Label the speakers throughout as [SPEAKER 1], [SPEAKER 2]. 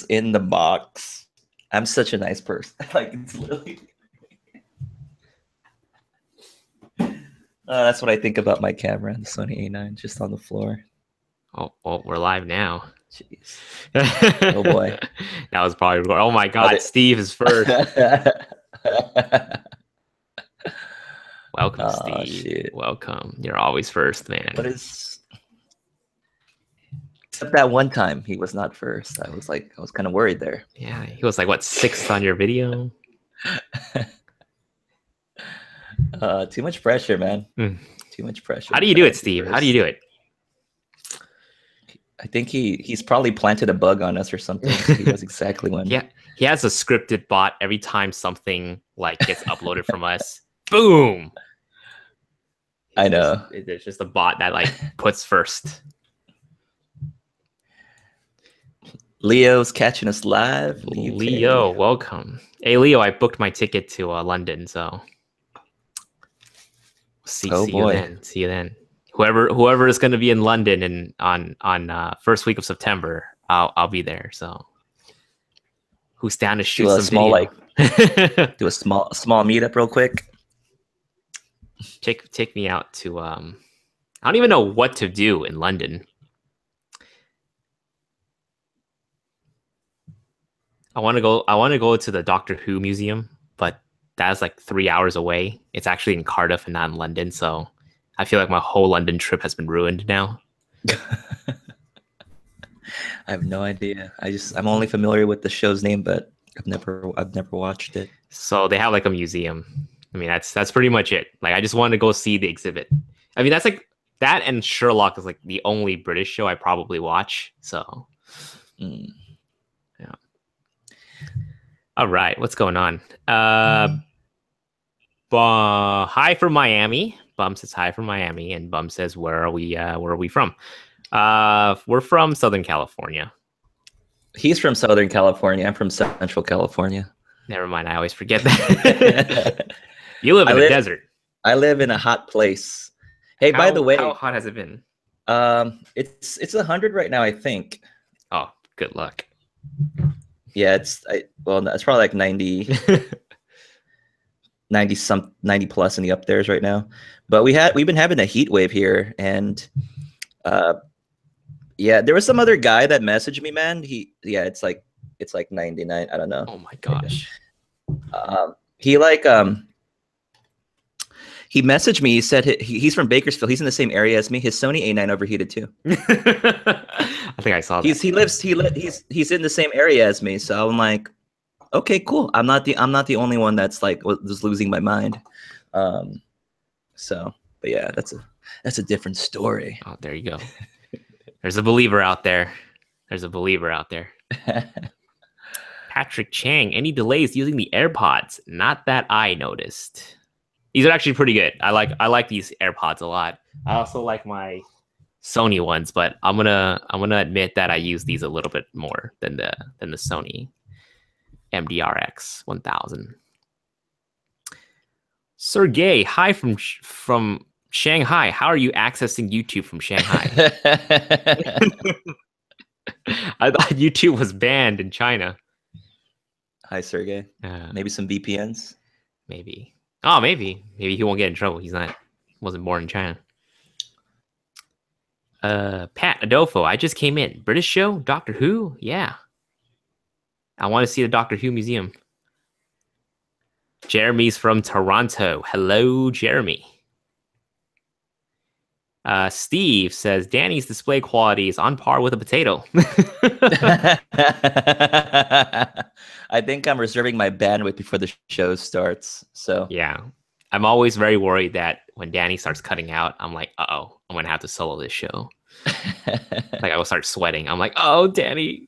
[SPEAKER 1] in the box. I'm such a nice person. Like, it's literally. That's what I think about my camera, the Sony A9, just on the floor.
[SPEAKER 2] Oh, well, we're live now.
[SPEAKER 1] Jeez. Oh boy.
[SPEAKER 2] That was probably. Oh my God, Steve is first. Welcome, Steve. Shit. Welcome. You're always first, man.
[SPEAKER 1] What is? Except that one time he was not first. I was kind of worried there.
[SPEAKER 2] Yeah, he was like, what, 6th on your video?
[SPEAKER 1] Too much pressure, man. Too much pressure.
[SPEAKER 2] How do you do it, Steve? How do you do it?
[SPEAKER 1] I think he's probably planted a bug on us or something. So he knows exactly when.
[SPEAKER 2] Yeah, he has a scripted bot every time something like gets uploaded from us. Boom.
[SPEAKER 1] I know.
[SPEAKER 2] There's just a bot that like puts first.
[SPEAKER 1] Leo's catching us live.
[SPEAKER 2] Leo, welcome. Hey, Leo, I booked my ticket to London, so see you then. See you then. Whoever is going to be in London and on first week of September, I'll be there. So who's down to shoot some
[SPEAKER 1] small
[SPEAKER 2] video?
[SPEAKER 1] Do a small meetup real quick.
[SPEAKER 2] Take me out to I don't even know what to do in London. I want to go to the Doctor Who museum, but that's like 3 hours away. It's actually in Cardiff and not in London, so I feel like my whole London trip has been ruined now.
[SPEAKER 1] I have no idea. I'm only familiar with the show's name, but I've never watched it.
[SPEAKER 2] So they have like a museum. I mean, that's pretty much it. Like, I just wanted to go see the exhibit. I mean, that's like that, and Sherlock is like the only British show I probably watch. So, yeah. All right, what's going on? Hi from Miami. Bum says hi from Miami, and Bum says, "Where are we from?" We're from Southern California.
[SPEAKER 1] He's from Southern California. I'm from Central California.
[SPEAKER 2] Never mind. I always forget that. You live in the desert.
[SPEAKER 1] I live in a hot place. Hey, by the way,
[SPEAKER 2] how hot has it been?
[SPEAKER 1] It's 100 right now, I think.
[SPEAKER 2] Oh, good luck.
[SPEAKER 1] Yeah, it's probably like 90, 90 plus in the up there's right now. But we've been having a heat wave here, and yeah, there was some other guy that messaged me, man. It's like 99. I don't know.
[SPEAKER 2] Oh my gosh.
[SPEAKER 1] He messaged me. He said he's from Bakersfield. He's in the same area as me. His Sony A9 overheated too.
[SPEAKER 2] I think I saw that.
[SPEAKER 1] He's in the same area as me. So I'm like, okay, cool. I'm not the only one that's like was losing my mind. But yeah, that's a different story.
[SPEAKER 2] Oh, there you go. There's a believer out there. Patrick Chang, any delays using the AirPods? Not that I noticed. These are actually pretty good. I like these AirPods a lot. I also like my Sony ones, but I'm gonna admit that I use these a little bit more than the Sony MDRX 1000. Sergey, hi from Shanghai. How are you accessing YouTube from Shanghai? I thought YouTube was banned in China.
[SPEAKER 1] Hi, Sergey. Maybe some VPNs.
[SPEAKER 2] Maybe. Oh, maybe he won't get in trouble. Wasn't born in China. Pat Adolfo, I just came in. British show? Doctor Who? Yeah. I want to see the Doctor Who museum. Jeremy's from Toronto. Hello, Jeremy. Steve says, Danny's display quality is on par with a potato.
[SPEAKER 1] I think I'm reserving my bandwidth before the show starts. So
[SPEAKER 2] yeah, I'm always very worried that when Danny starts cutting out, I'm like, uh-oh, I'm going to have to solo this show. Like, I will start sweating. I'm like, oh, Danny,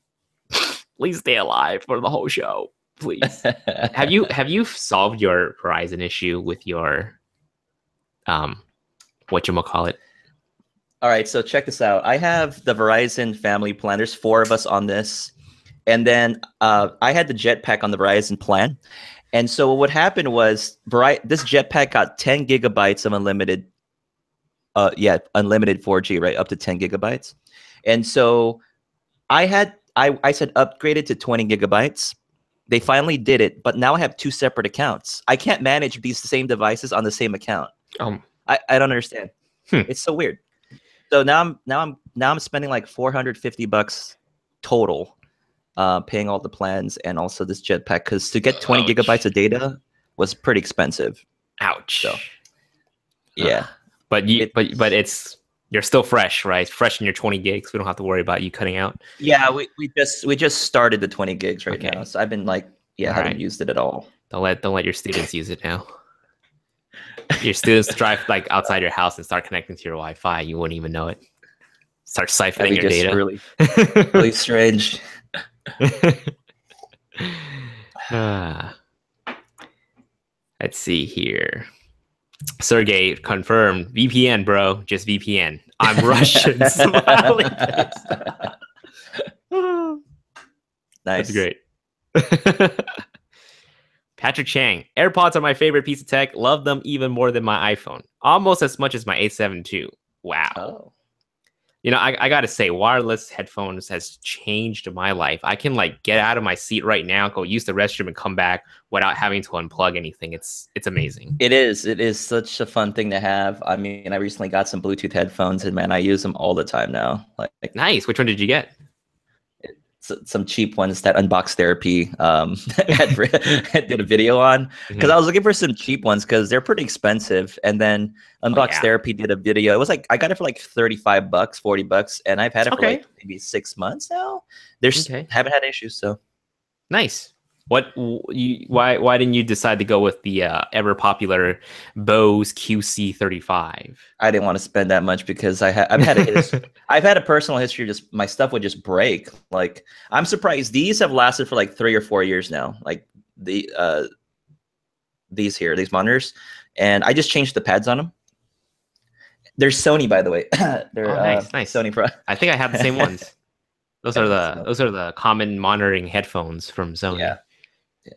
[SPEAKER 2] please stay alive for the whole show. Please. Have you solved your Verizon issue with your, whatchamacallit?
[SPEAKER 1] All right, so check this out. I have the Verizon family plan. There's 4 of us on this. And then I had the jetpack on the Verizon plan. And so what happened was this jetpack got 10 gigabytes of unlimited, unlimited 4G, right? Up to 10 gigabytes. And so I I said upgrade it to 20 gigabytes. They finally did it, but now I have 2 separate accounts. I can't manage these same devices on the same account. I don't understand. It's so weird. So now I'm spending like $450 total, paying all the plans and also this jetpack, because to get 20 gigabytes of data was pretty expensive.
[SPEAKER 2] Ouch.
[SPEAKER 1] So yeah,
[SPEAKER 2] but you're still fresh, right? Fresh in your 20 gigs. We don't have to worry about you cutting out.
[SPEAKER 1] Yeah, we just started the 20 gigs right now, so I've been like, haven't used it at all.
[SPEAKER 2] Don't let your students use it now. Your students drive like outside your house and start connecting to your Wi-Fi. You wouldn't even know it. Start siphoning your data.
[SPEAKER 1] Really strange.
[SPEAKER 2] Let's see here. Sergey confirmed VPN, bro. Just VPN. I'm Russian. Smiling face.
[SPEAKER 1] Nice.
[SPEAKER 2] That's great. Patrick Chang. AirPods are my favorite piece of tech. Love them even more than my iPhone. Almost as much as my A7 II. Wow.
[SPEAKER 1] Oh.
[SPEAKER 2] You know, I gotta say, wireless headphones has changed my life. I can like get out of my seat right now, go use the restroom, and come back without having to unplug anything. It's amazing.
[SPEAKER 1] It is such a fun thing to have. I mean, I recently got some Bluetooth headphones, and man, I use them all the time now. Like
[SPEAKER 2] nice. Which one did you get?
[SPEAKER 1] Some cheap ones that Unbox Therapy did a video on, because I was looking for some cheap ones because they're pretty expensive. And then Unbox Therapy did a video. It was like, I got it for like $35, $40, and I've had it for like maybe 6 months now. Haven't had issues. So
[SPEAKER 2] nice. Why didn't you decide to go with the ever popular Bose QC35?
[SPEAKER 1] I didn't want to spend that much because I've had a personal history. Just my stuff would just break. Like, I'm surprised these have lasted for like 3 or 4 years now. Like these monitors, and I just changed the pads on them. They're Sony, by the way. They're
[SPEAKER 2] nice.
[SPEAKER 1] Sony Pro.
[SPEAKER 2] I think I have the same ones. Those are the common monitoring headphones from Sony.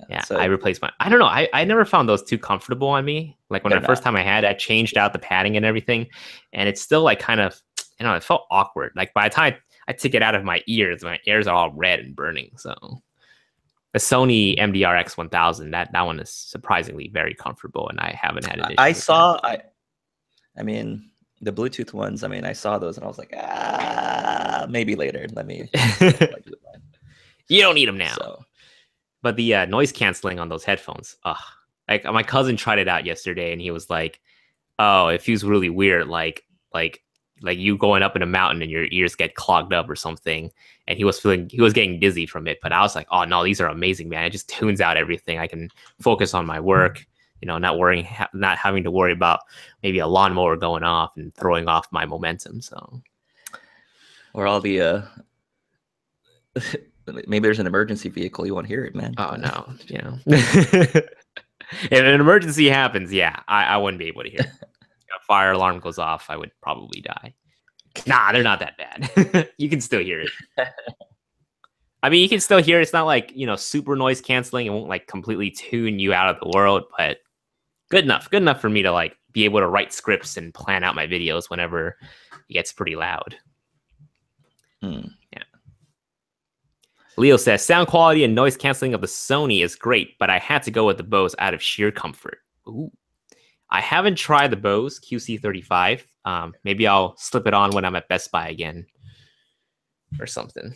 [SPEAKER 2] Yeah, so I replaced mine. I don't know. I never found those too comfortable on me. Like when the first time I changed out the padding and everything, and it's still like kind of, it felt awkward. Like by the time I took it out of my ears are all red and burning. So the Sony MDRX 1000, that one is surprisingly very comfortable, and I haven't had it.
[SPEAKER 1] I mean, the Bluetooth ones. I mean, I saw those and I was like, maybe later. Let me.
[SPEAKER 2] You don't need them now.
[SPEAKER 1] So.
[SPEAKER 2] But the noise canceling on those headphones, like my cousin tried it out yesterday, and he was like, "Oh, it feels really weird, like you going up in a mountain and your ears get clogged up or something." And he was getting dizzy from it. But I was like, "Oh no, these are amazing, man! It just tunes out everything. I can focus on my work, not having to worry about maybe a lawnmower going off and throwing off my momentum." So,
[SPEAKER 1] or all the maybe there's an emergency vehicle. You won't hear it, man.
[SPEAKER 2] Oh no, if an emergency happens, I wouldn't be able to hear. A fire alarm goes off, I would probably die. Nah, they're not that bad. You can still hear it. I mean, you can still hear it. It's not like, super noise canceling. It won't like completely tune you out of the world, but good enough for me to like be able to write scripts and plan out my videos whenever it gets pretty loud. Yeah. Leo says, sound quality and noise canceling of the Sony is great, but I had to go with the Bose out of sheer comfort. Ooh. I haven't tried the Bose QC35. Maybe I'll slip it on when I'm at Best Buy again or something.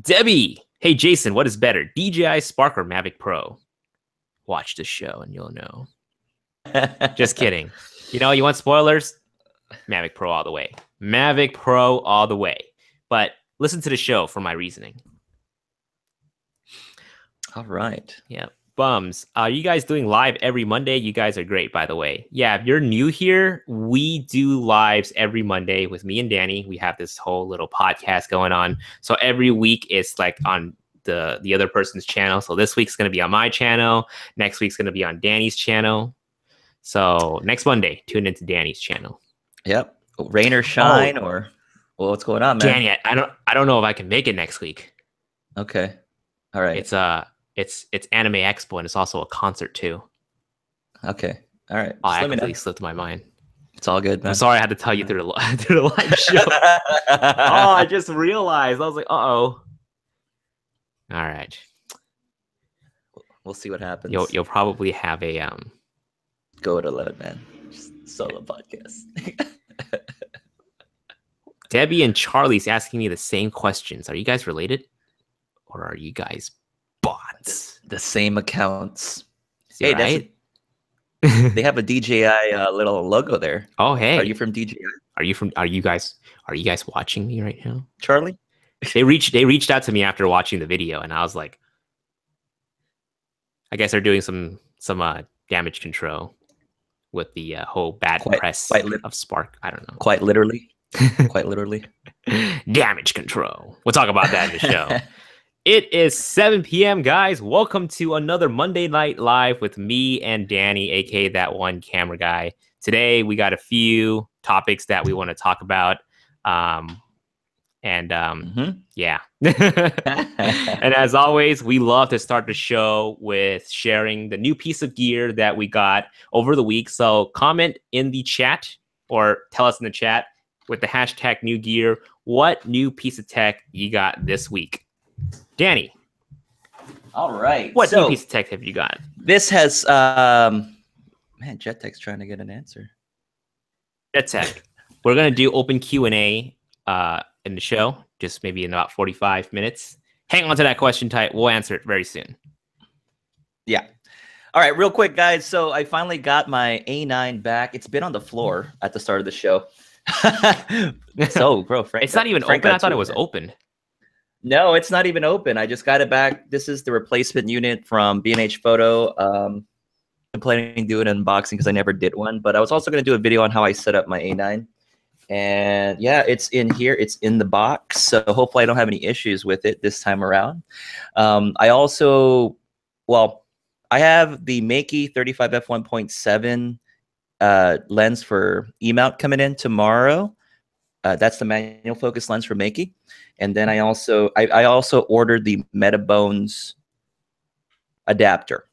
[SPEAKER 2] Debbie, hey Jason, what is better, DJI Spark or Mavic Pro? Watch the show and you'll know. Just kidding. You want spoilers? Mavic Pro all the way. Mavic Pro all the way. But listen to the show for my reasoning.
[SPEAKER 1] All right.
[SPEAKER 2] Yeah. Bums. Are you guys doing live every Monday? You guys are great, by the way. Yeah, if you're new here, we do lives every Monday with me and Danny. We have this whole little podcast going on. So every week it's like on the other person's channel. So this week's going to be on my channel. Next week's going to be on Danny's channel. So next Monday, tune into Danny's channel. Yep.
[SPEAKER 1] Rain or shine or... Well, what's going on, man?
[SPEAKER 2] Danny, I don't know if I can make it next week.
[SPEAKER 1] Okay. All right.
[SPEAKER 2] It's Anime Expo, and it's also a concert too.
[SPEAKER 1] Okay. All right.
[SPEAKER 2] I completely slipped my mind.
[SPEAKER 1] It's all good, man.
[SPEAKER 2] I'm sorry I had to tell you through the live show. Oh, I just realized. I was like, uh-oh. All right.
[SPEAKER 1] We'll see what happens.
[SPEAKER 2] You'll probably have a
[SPEAKER 1] go it alone, man. Just solo podcast.
[SPEAKER 2] Debbie and Charlie's asking me the same questions. Are you guys related? Or are you guys bots?
[SPEAKER 1] The same accounts.
[SPEAKER 2] Hey, right?
[SPEAKER 1] They have a DJI little logo there.
[SPEAKER 2] Oh, hey.
[SPEAKER 1] Are you from DJI?
[SPEAKER 2] Are you guys watching me right now?
[SPEAKER 1] Charlie?
[SPEAKER 2] They reached out to me after watching the video, and I was like, I guess they're doing some damage control with the whole bad press of Spark. I don't know.
[SPEAKER 1] Quite literally. Quite literally.
[SPEAKER 2] Damage control. We'll talk about that in the show. It is 7 p.m., guys. Welcome to another Monday Night Live with me and Danny, aka That One Camera Guy. Today, we got a few topics that we want to talk about. Yeah. And as always, we love to start the show with sharing the new piece of gear that we got over the week. So comment in the chat or tell us in the chat with the hashtag new gear, what new piece of tech you got this week. Danny.
[SPEAKER 1] All right.
[SPEAKER 2] What new piece of tech have you got?
[SPEAKER 1] This has, man, JetTech's trying to get an answer.
[SPEAKER 2] JetTech. We're going to do open Q&A in the show, just maybe in about 45 minutes. Hang on to that question tight. We'll answer it very soon.
[SPEAKER 1] Yeah. All right, real quick, guys. So I finally got my A9 back. It's been on the floor at the start of the show. So, bro, Frank,
[SPEAKER 2] it's not even open. I thought it was open.
[SPEAKER 1] No, it's not even open. I just got it back. This is the replacement unit from B&H Photo. I'm planning to do an unboxing because I never did one, but I was also going to do a video on how I set up my A9. And yeah, it's in here. It's in the box. So hopefully I don't have any issues with it this time around. I also, I have the Makey 35 f1.7 lens for E-mount coming in tomorrow. That's the manual focus lens for Makey. And then I also ordered the Metabones adapter.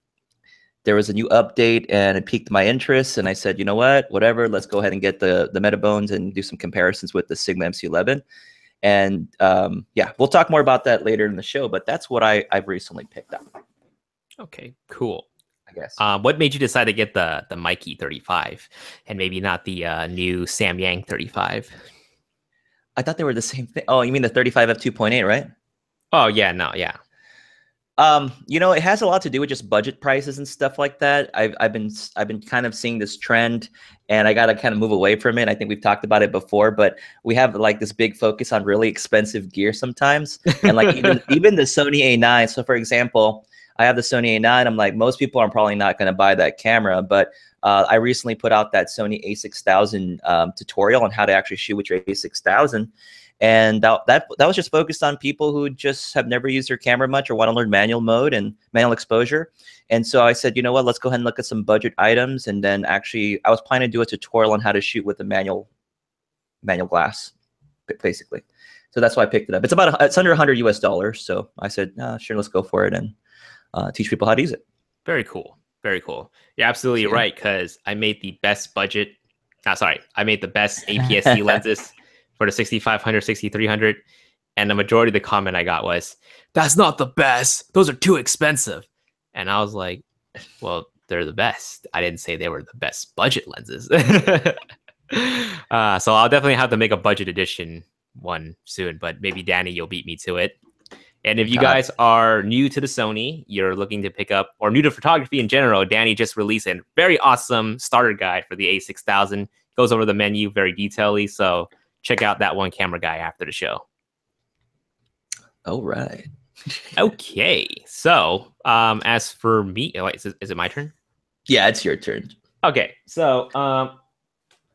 [SPEAKER 1] There was a new update and it piqued my interest. And I said, you know what, whatever, let's go ahead and get the Metabones and do some comparisons with the Sigma MC11. And yeah, we'll talk more about that later in the show, but that's what I've recently picked up.
[SPEAKER 2] Okay, cool.
[SPEAKER 1] I guess.
[SPEAKER 2] What made you decide to get the Mikey 35 and maybe not the new Samyang 35?
[SPEAKER 1] I thought they were the same thing. Oh, you mean the 35 f2.8, right?
[SPEAKER 2] Oh yeah, no, yeah.
[SPEAKER 1] You know, it has a lot to do with just budget prices and stuff like that. I've been kind of seeing this trend, and I gotta kind of move away from it. I think we've talked about it before, but we have like this big focus on really expensive gear sometimes, and like even the Sony A9. So for example, I have the Sony A9. I'm like, most people are probably not going to buy that camera, but I recently put out that Sony A6000 tutorial on how to actually shoot with your A6000. And that was just focused on people who just have never used their camera much or want to learn manual mode and manual exposure. And so I said, you know what, let's go ahead and look at some budget items. And then actually, I was planning to do a tutorial on how to shoot with a manual glass, basically. So that's why I picked it up. It's under $100 US. So I said, sure, let's go for it and teach people how to use it.
[SPEAKER 2] Very cool. Very cool. You're absolutely right, because I made the best budget. I made the best APS-C lenses for the 6500, 6300, and the majority of the comment I got was, "That's not the best. Those are too expensive." And I was like, "Well, they're the best. I didn't say they were the best budget lenses." So I'll definitely have to make a budget edition one soon, but maybe Danny, you'll beat me to it. And if you guys are new to the Sony, you're looking to pick up, or new to photography in general, Danny just released a very awesome starter guide for the A6000. Goes over the menu very detailedly, so check out That One Camera Guy after the show.
[SPEAKER 1] All right.
[SPEAKER 2] Okay, so as for me, wait, is it my turn?
[SPEAKER 1] Yeah, it's your turn.
[SPEAKER 2] Okay, so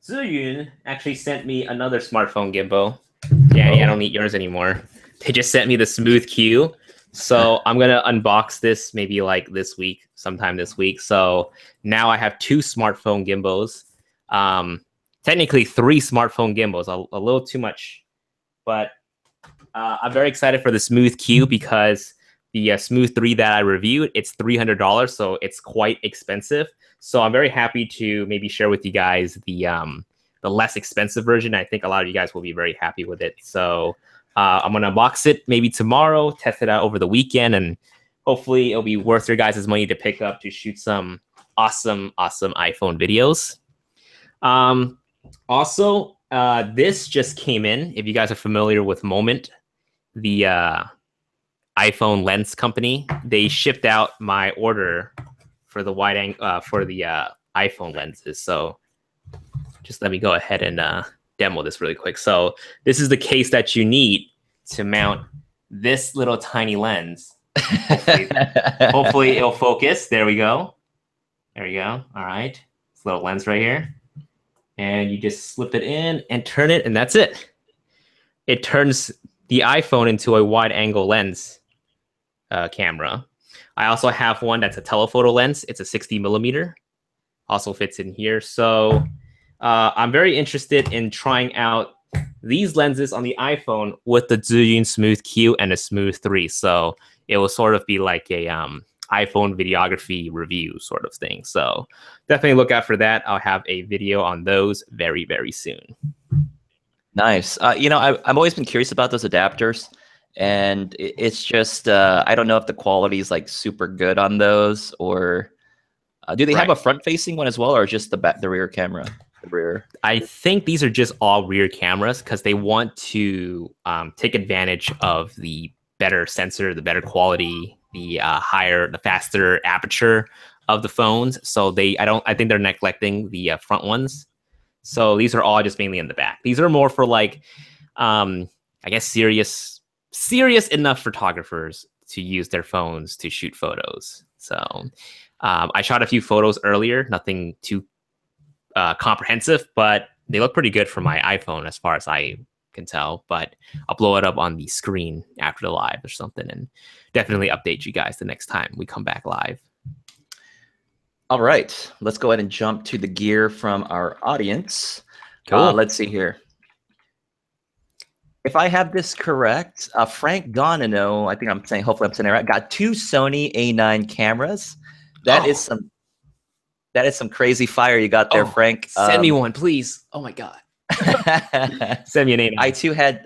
[SPEAKER 2] Ziyun actually sent me another smartphone gimbal. Danny, I don't need yours anymore. They just sent me the Smooth Q. So I'm going to unbox this maybe like sometime this week. So now I have 2 smartphone gimbals. Technically 3 smartphone gimbals, a little too much. But I'm very excited for the Smooth Q because the Smooth 3 that I reviewed, it's $300. So it's quite expensive. So I'm very happy to maybe share with you guys the the less expensive version. I think a lot of you guys will be very happy with it. So I'm gonna unbox it maybe tomorrow, test it out over the weekend, and hopefully it'll be worth your guys' money to pick up to shoot some awesome iPhone videos. Also, this just came in. If you guys are familiar with Moment, the iPhone lens company, they shipped out my order for the wide angle for the iPhone lenses. So just let me go ahead and demo this really quick. So this is the case that you need to mount this little tiny lens. Hopefully it'll focus. There we go. There we go. All right. This little lens right here. And you just slip it in and turn it, and that's it. It turns the iPhone into a wide angle lens camera. I also have one that's a telephoto lens. It's a 60 millimeter. Also fits in here. So I'm very interested in trying out these lenses on the iPhone with the Zhiyun Smooth Q and a Smooth 3. So it will sort of be like a iPhone videography review sort of thing. So definitely look out for that. I'll have a video on those very, very soon.
[SPEAKER 1] Nice. You know, I've always been curious about those adapters, and it's just I don't know if the quality is like super good on those, or do they have a front-facing one as well, or just the rear camera? The rear.
[SPEAKER 2] I think these are just all rear cameras because they want to take advantage of the better sensor, the better quality, the faster aperture of the phones. So I think they're neglecting the front ones. So these are all just mainly in the back. These are more for like, I guess serious enough photographers to use their phones to shoot photos. So I shot a few photos earlier, nothing too comprehensive, but they look pretty good for my iPhone as far as I can tell. But I'll blow it up on the screen after the live or something, and definitely update you guys the next time we come back live.
[SPEAKER 1] All right, let's go ahead and jump to the gear from our audience.
[SPEAKER 2] Cool.
[SPEAKER 1] Let's see here. If I have this correct, Frank Gonino, I think hopefully I'm saying it right, got 2 Sony A9 cameras. That is some crazy fire you got there, Frank.
[SPEAKER 2] Send me one, please. Oh my God. Send me an A9.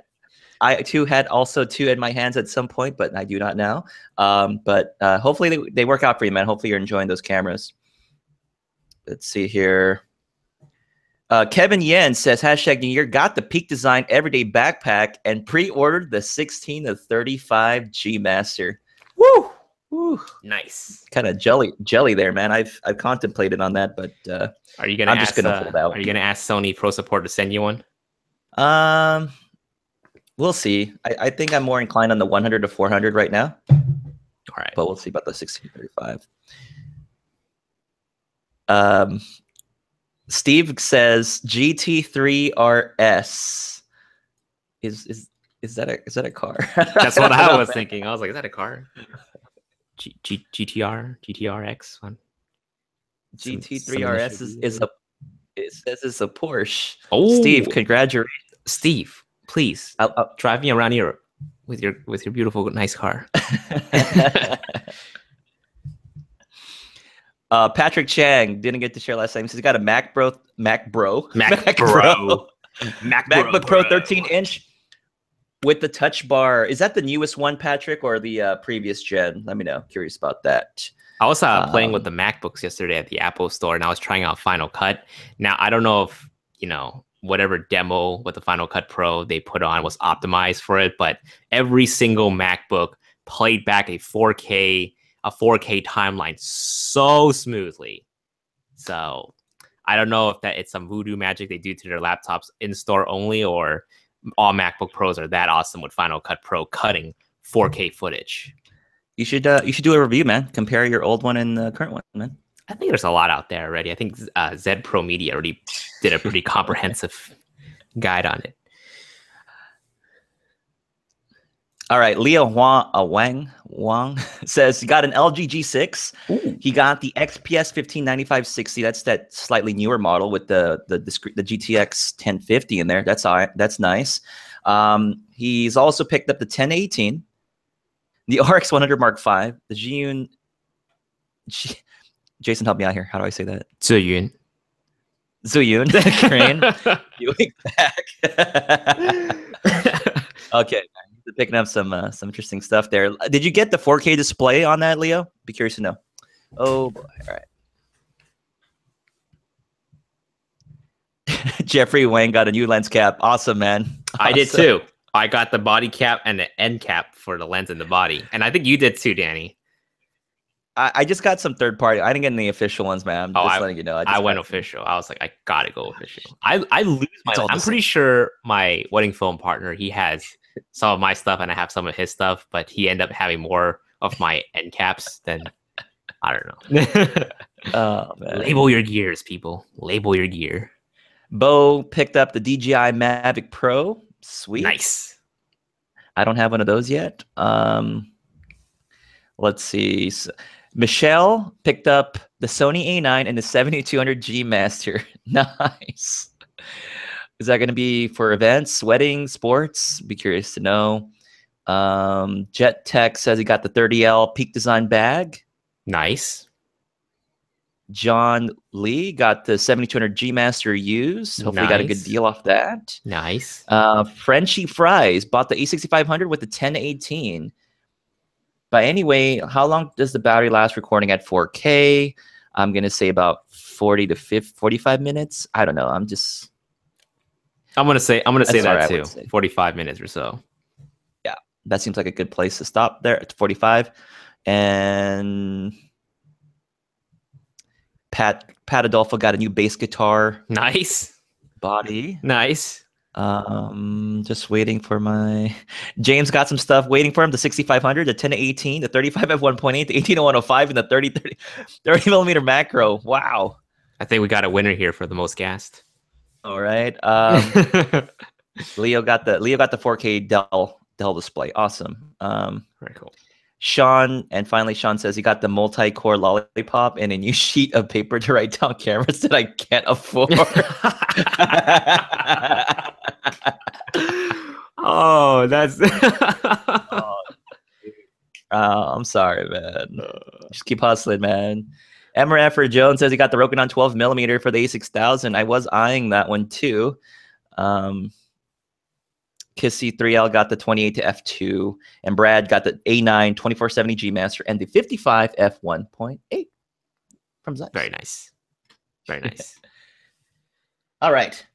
[SPEAKER 1] I too had also 2 in my hands at some point, but I do not now. But hopefully they work out for you, man. Hopefully you're enjoying those cameras. Let's see here. Kevin Yen says, #New Year, got the Peak Design Everyday Backpack and pre-ordered the 16 to 35 G Master. Woo! Woo.
[SPEAKER 2] Nice.
[SPEAKER 1] Kind of jelly there, man. I've contemplated on that, but
[SPEAKER 2] are you gonna?
[SPEAKER 1] I'm just gonna hold out.
[SPEAKER 2] Are you gonna ask Sony Pro Support to send you one?
[SPEAKER 1] We'll see. I think I'm more inclined on the 100 to 400 right now.
[SPEAKER 2] All right,
[SPEAKER 1] but we'll see about the 1635. Steve says GT3 RS. Is that a car?
[SPEAKER 2] That's what I was thinking. I was like, is that a car? GTRX one.
[SPEAKER 1] GT3 RS it says it's a Porsche.
[SPEAKER 2] Oh,
[SPEAKER 1] Steve, congratulations.
[SPEAKER 2] Steve, please I'll drive me around Europe with your beautiful, nice car.
[SPEAKER 1] Patrick Chang didn't get to share last time. He's got a MacBook Pro 13-inch with the touch bar. Is that the newest one, Patrick, or the previous gen? Let me know. Curious about that.
[SPEAKER 2] I was playing with the MacBooks yesterday at the Apple store, and I was trying out Final Cut. Now, I don't know if, whatever demo with the Final Cut Pro they put on was optimized for it, but every single MacBook played back a 4K timeline so smoothly. So I don't know if it's some voodoo magic they do to their laptops in store only, or all MacBook Pros are that awesome with Final Cut Pro cutting 4K footage.
[SPEAKER 1] You should do a review, man. Compare your old one and the current one, man.
[SPEAKER 2] I think there's a lot out there already. I think Z Pro Media already did a pretty comprehensive guide on it.
[SPEAKER 1] All right, Leo Wang says he got an LG G6.
[SPEAKER 2] Ooh. He
[SPEAKER 1] got the XPS 159560. That's that slightly newer model with the GTX 1050 in there. That's all right. That's nice. He's also picked up the 1018, the RX 100 Mark V, the Zhiyun. Jason, help me out here. How do I say that?
[SPEAKER 2] Zhiyun.
[SPEAKER 1] Zuyun, Crane, you wink back. Okay, man. Picking up some interesting stuff there. Did you get the 4K display on that, Leo? Be curious to know. Oh boy! All right. Jeffrey Wang got a new lens cap. Awesome, man. Awesome.
[SPEAKER 2] I did too. I got the body cap and the end cap for the lens and the body, and I think you did too, Danny.
[SPEAKER 1] I just got some third party. I didn't get any official ones, man. I'm just letting you know.
[SPEAKER 2] I went official. I was like, I gotta go official. I lose my. I'm pretty sure my wedding film partner, he has some of my stuff and I have some of his stuff, but he ended up having more of my end caps than I don't know.
[SPEAKER 1] Oh man!
[SPEAKER 2] Label your gears, people. Label your gear.
[SPEAKER 1] Bo picked up the DJI Mavic Pro. Sweet.
[SPEAKER 2] Nice.
[SPEAKER 1] I don't have one of those yet. Let's see. So, Michelle picked up the Sony A9 and the 7200G Master. Nice. Is that going to be for events, weddings, sports? Be curious to know. Jet Tech says he got the 30L Peak Design bag.
[SPEAKER 2] Nice.
[SPEAKER 1] John Lee got the 7200G Master used. Hopefully got a good deal off that.
[SPEAKER 2] Nice.
[SPEAKER 1] Frenchie Fries bought the A6500 with the 1018. But anyway, how long does the battery last recording at 4K? I'm going to say about 40 to 45 minutes. I don't know. I'm going to say that too. 45 minutes or so. Yeah. That seems like a good place to stop there at 45. And Pat Adolfo got a new bass guitar.
[SPEAKER 2] Nice.
[SPEAKER 1] Body.
[SPEAKER 2] Nice.
[SPEAKER 1] Just waiting for my James got some stuff waiting for him. The 6500, the 10-18, the 35 f1.8, the 18-105, and the 30 millimeter macro. Wow.
[SPEAKER 2] I think we got a winner here for the most gassed.
[SPEAKER 1] All right. Leo got the 4K Dell display. Awesome.
[SPEAKER 2] Very cool.
[SPEAKER 1] Sean says he got the multi-core lollipop and a new sheet of paper to write down cameras that I can't afford.
[SPEAKER 2] Oh, that's
[SPEAKER 1] I'm sorry, man. Just keep hustling, man. Emma Jones says he got the Rokinon 12 millimeter for the A6000. I was eyeing that one too. Kissy 3L got the 28 to f2, and Brad got the A9 2470G Master and the 55 f1.8 from Zeiss.
[SPEAKER 2] Very nice. Very nice.
[SPEAKER 1] All right,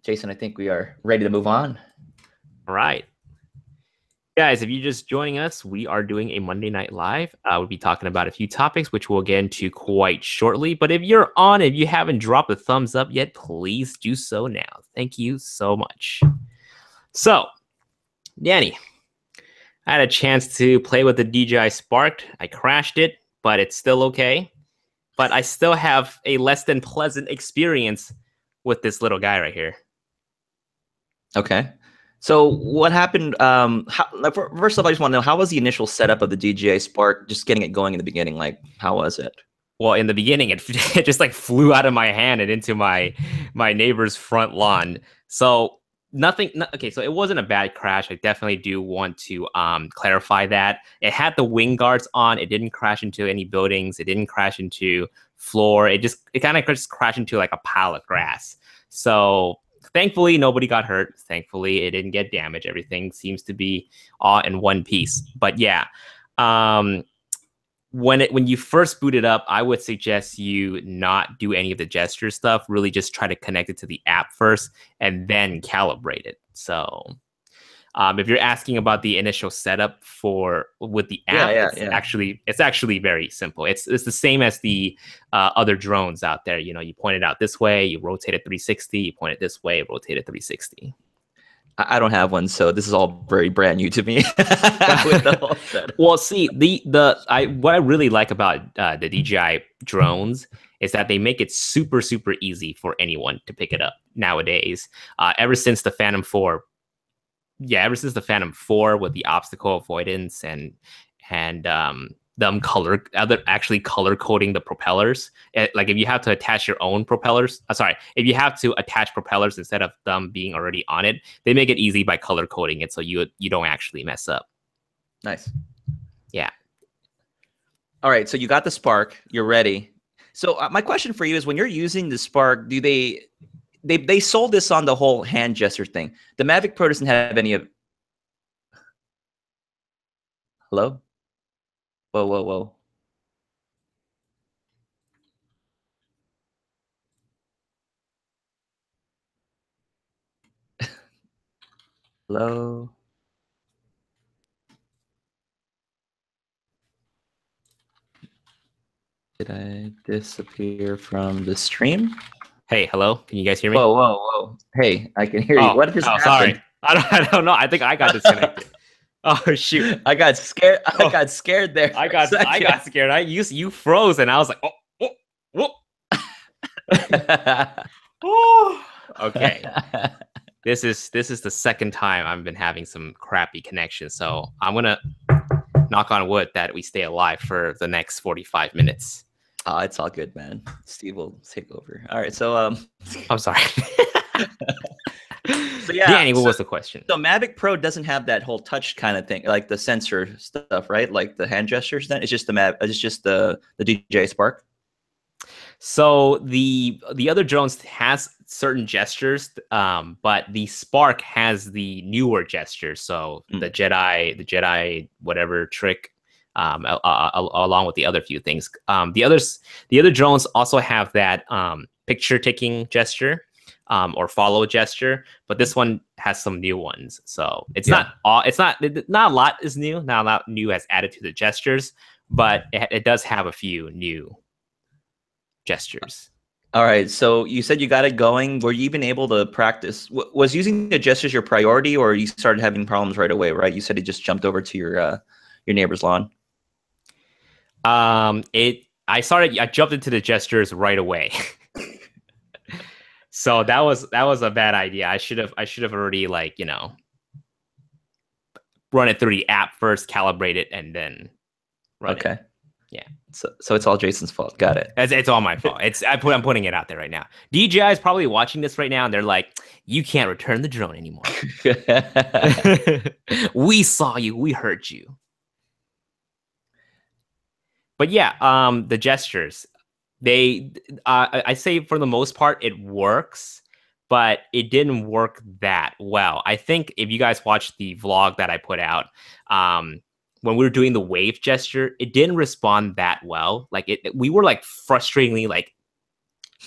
[SPEAKER 1] Jason, I think we are ready to move on.
[SPEAKER 2] All right. Guys, if you're just joining us, we are doing a Monday Night Live. We'll be talking about a few topics, which we'll get into quite shortly. But if you're on, if you haven't dropped a thumbs up yet, please do so now. Thank you so much. So, Danny, I had a chance to play with the DJI Spark. I crashed it, but it's still okay. But I still have a less than pleasant experience with this little guy right here.
[SPEAKER 1] Okay. So what happened? First off, I just want to know, how was the initial setup of the DJI Spark, just getting it going in the beginning? Like, how was it?
[SPEAKER 2] Well, in the beginning, it just like flew out of my hand and into my neighbor's front lawn. So okay, so it wasn't a bad crash. I definitely do want to clarify that. It had the wing guards on. It didn't crash into any buildings. It didn't crash into floor. It kind of just crashed into like a pile of grass. So thankfully, nobody got hurt. Thankfully, it didn't get damaged. Everything seems to be all in one piece. But yeah, when you first boot it up, I would suggest you not do any of the gesture stuff. Really just try to connect it to the app first and then calibrate it. So if you're asking about the initial setup with the app, it's actually very simple. It's the same as the other drones out there. You know, you point it out this way, you rotate it 360, you point it this way, rotate it 360.
[SPEAKER 1] I don't have one, so this is all very brand new to me.
[SPEAKER 2] Well, see, what I really like about the DJI drones is that they make it super, super easy for anyone to pick it up nowadays. Ever since the Phantom 4 with the obstacle avoidance and them color coding the propellers. Like if you have to attach your own propellers, if you have to attach propellers instead of them being already on it, they make it easy by color coding it so you don't actually mess up.
[SPEAKER 1] Nice.
[SPEAKER 2] Yeah.
[SPEAKER 1] All right, so you got the Spark, you're ready. So my question for you is, when you're using the Spark, do they sold this on the whole hand gesture thing? The Mavic Pro doesn't have any of. Hello? Whoa, whoa, whoa. Hello? Did I disappear from the stream?
[SPEAKER 2] Hey, hello. Can you guys hear me?
[SPEAKER 1] Whoa, whoa, whoa. Hey, I can hear you. What just happened?
[SPEAKER 2] Sorry. I don't know. I think I got disconnected. Oh shoot.
[SPEAKER 1] I got scared. I got scared there.
[SPEAKER 2] I got scared. You froze and I was like, oh. Oh. Okay. This is the second time I've been having some crappy connection. So I'm gonna knock on wood that we stay alive for the next 45 minutes.
[SPEAKER 1] Oh, it's all good, man. Steve will take over. All right, so
[SPEAKER 2] I'm sorry.
[SPEAKER 1] So yeah,
[SPEAKER 2] Danny, what was the question?
[SPEAKER 1] So Mavic Pro doesn't have that whole touch kind of thing, like the sensor stuff, right? Like the hand gestures. Then it's just the DJI Spark.
[SPEAKER 2] So the other drones has certain gestures, but the Spark has the newer gestures. So the Jedi whatever trick, along with the other few things. The other drones also have that picture taking gesture, or follow gesture, but this one has some new ones. So it's not a lot is new. Not a lot new as added to the gestures, but it does have a few new gestures.
[SPEAKER 1] All right. So you said you got it going. Were you even able to practice? Was using the gestures your priority, or you started having problems right away? Right. You said you just jumped over to your neighbor's lawn.
[SPEAKER 2] I jumped into the gestures right away. So that was a bad idea. I should have already, like, run it through the app first, calibrate it, and then run it. Yeah.
[SPEAKER 1] So it's all Jason's fault. Got it.
[SPEAKER 2] It's all my fault. I'm putting it out there right now. DJI is probably watching this right now, and they're like, "You can't return the drone anymore. We saw you. We heard you." But yeah, the gestures, I say for the most part it works, but it didn't work that well. I think if you guys watched the vlog that I put out, when we were doing the wave gesture, it didn't respond that well. Like we were like frustratingly like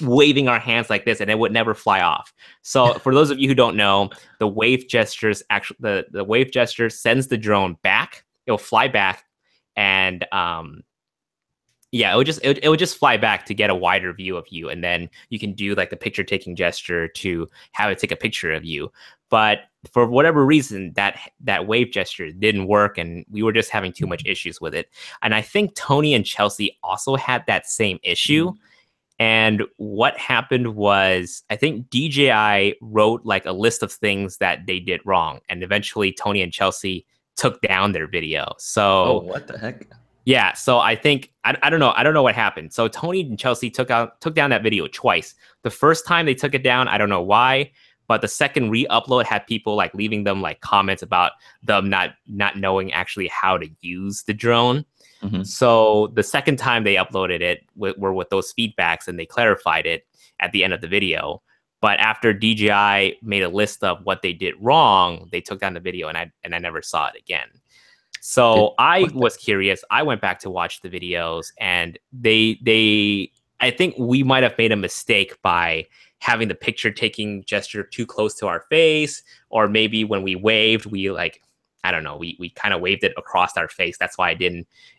[SPEAKER 2] waving our hands like this, and it would never fly off. So for those of you who don't know, the wave gestures actually the wave gesture sends the drone back. It'll fly back, and yeah, it would just fly back to get a wider view of you, and then you can do like the picture taking gesture to have it take a picture of you. But for whatever reason, that wave gesture didn't work, and we were just having too much issues with it. And I think Tony and Chelsea also had that same issue. And what happened was, I think DJI wrote like a list of things that they did wrong, and eventually Tony and Chelsea took down their video. So
[SPEAKER 1] what the heck?
[SPEAKER 2] Yeah, so I think I don't know what happened. So Tony and Chelsea took down that video twice. The first time they took it down, I don't know why, but the second re-upload had people like leaving them like comments about them not knowing actually how to use the drone.
[SPEAKER 1] Mm-hmm.
[SPEAKER 2] So the second time they uploaded it were with those feedbacks, and they clarified it at the end of the video. But after DJI made a list of what they did wrong, they took down the video, and I never saw it again. So I was curious. I went back to watch the videos, and I think we might have made a mistake by having the picture taking gesture too close to our face, or maybe when we waved, we like, I don't know, we kind of waved it across our face. That's why it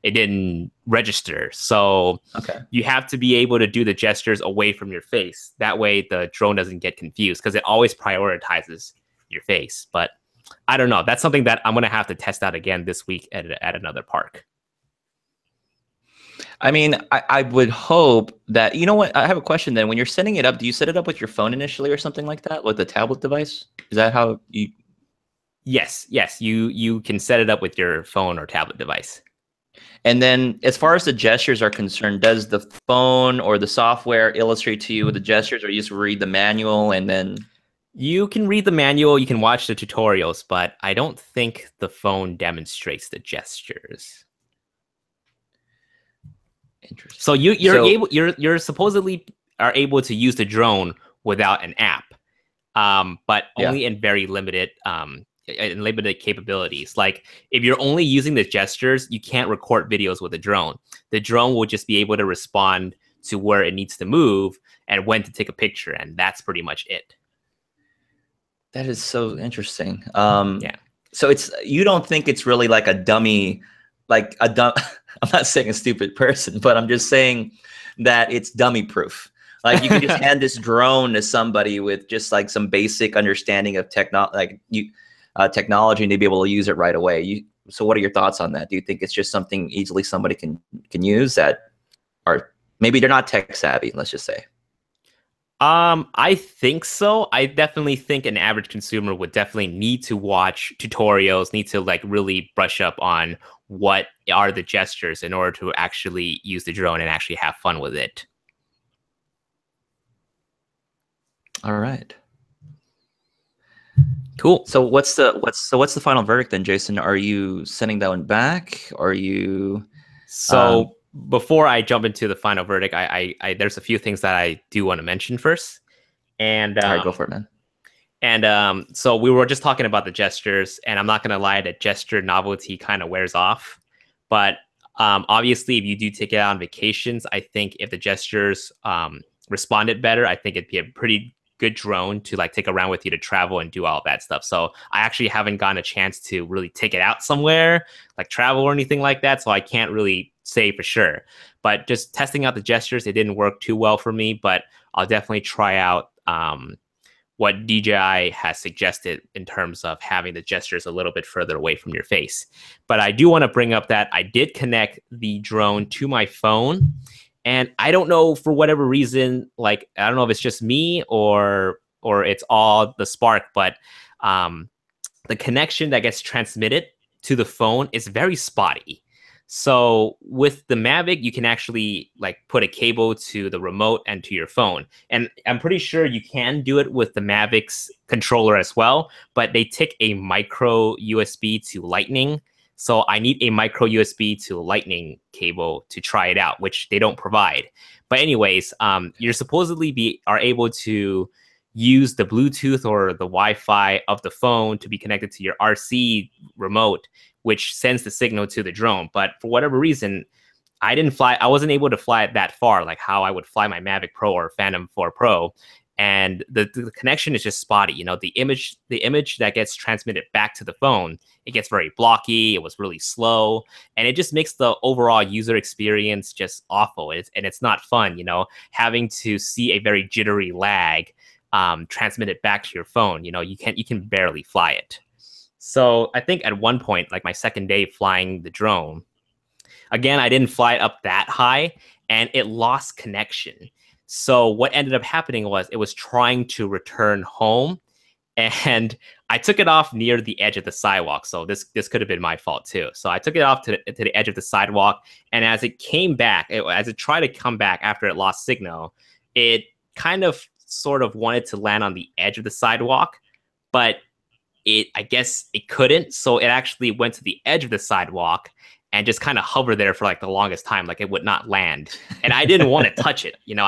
[SPEAKER 2] didn't register. So you have to be able to do the gestures away from your face. That way the drone doesn't get confused, because it always prioritizes your face. But I don't know. That's something that I'm going to have to test out again this week at another park.
[SPEAKER 1] I mean, I would hope that, you know what, I have a question then. When you're setting it up, do you set it up with your phone initially or something like that, with the tablet device? Is that how you...
[SPEAKER 2] Yes. You can set it up with your phone or tablet device.
[SPEAKER 1] And then as far as the gestures are concerned, does the phone or the software illustrate to you the gestures, or you just read the manual and then...
[SPEAKER 2] You can read the manual, you can watch the tutorials, but I don't think the phone demonstrates the gestures.
[SPEAKER 1] Interesting.
[SPEAKER 2] So you're supposedly are able to use the drone without an app, but only in very limited in limited capabilities. Like if you're only using the gestures, you can't record videos with the drone. The drone will just be able to respond to where it needs to move and when to take a picture, and that's pretty much it.
[SPEAKER 1] That is so interesting.
[SPEAKER 2] Yeah.
[SPEAKER 1] So you don't think it's really like a dummy, like a dumb. I'm not saying a stupid person, but I'm just saying that it's dummy proof. Like you can just hand this drone to somebody with just like some basic understanding of technology, and they'd be able to use it right away. So what are your thoughts on that? Do you think it's just something easily somebody can use that are maybe they're not tech savvy, let's just say?
[SPEAKER 2] I think so. I definitely think an average consumer would definitely need to watch tutorials, need to like really brush up on what are the gestures in order to actually use the drone and actually have fun with it.
[SPEAKER 1] All right.
[SPEAKER 2] Cool.
[SPEAKER 1] So what's the final verdict then, Jason? Are you sending that one back? Are you
[SPEAKER 2] before I jump into the final verdict, I there's a few things that I do want to mention first. And
[SPEAKER 1] all right, go for it, man.
[SPEAKER 2] And so we were just talking about the gestures, and I'm not gonna lie, the gesture novelty kind of wears off. But obviously, if you do take it out on vacations, I think if the gestures responded better, I think it'd be a pretty good drone to like take around with you to travel and do all of that stuff. So I actually haven't gotten a chance to really take it out somewhere, like travel or anything like that. So I can't really say for sure. But just testing out the gestures, it didn't work too well for me. But I'll definitely try out what DJI has suggested in terms of having the gestures a little bit further away from your face. But I do want to bring up that I did connect the drone to my phone. And I don't know, for whatever reason, like, I don't know if it's just me or it's all the Spark, but the connection that gets transmitted to the phone is very spotty. So with the Mavic, you can actually like put a cable to the remote and to your phone. And I'm pretty sure you can do it with the Mavic's controller as well, but they take a micro USB to Lightning. So I need a micro USB to Lightning cable to try it out, which they don't provide. But anyways, you're supposedly are able to use the Bluetooth or the Wi-Fi of the phone to be connected to your RC remote, which sends the signal to the drone. But for whatever reason, I wasn't able to fly it that far, like how I would fly my Mavic Pro or Phantom 4 Pro. And the connection is just spotty. You know, the image that gets transmitted back to the phone, it gets very blocky. It was really slow, and it just makes the overall user experience just awful. And it's not fun, you know, having to see a very jittery lag transmitted back to your phone. You know, you can barely fly it. So I think at one point, like my second day flying the drone, again, I didn't fly it up that high, and it lost connection. So what ended up happening was it was trying to return home, and I took it off near the edge of the sidewalk. So this could have been my fault too. So I took it off to the edge of the sidewalk, and as it came back, as it tried to come back after it lost signal, it kind of sort of wanted to land on the edge of the sidewalk, but I guess it couldn't. So it actually went to the edge of the sidewalk and just kind of hovered there for like the longest time, like it would not land. And I didn't want to touch it. You know,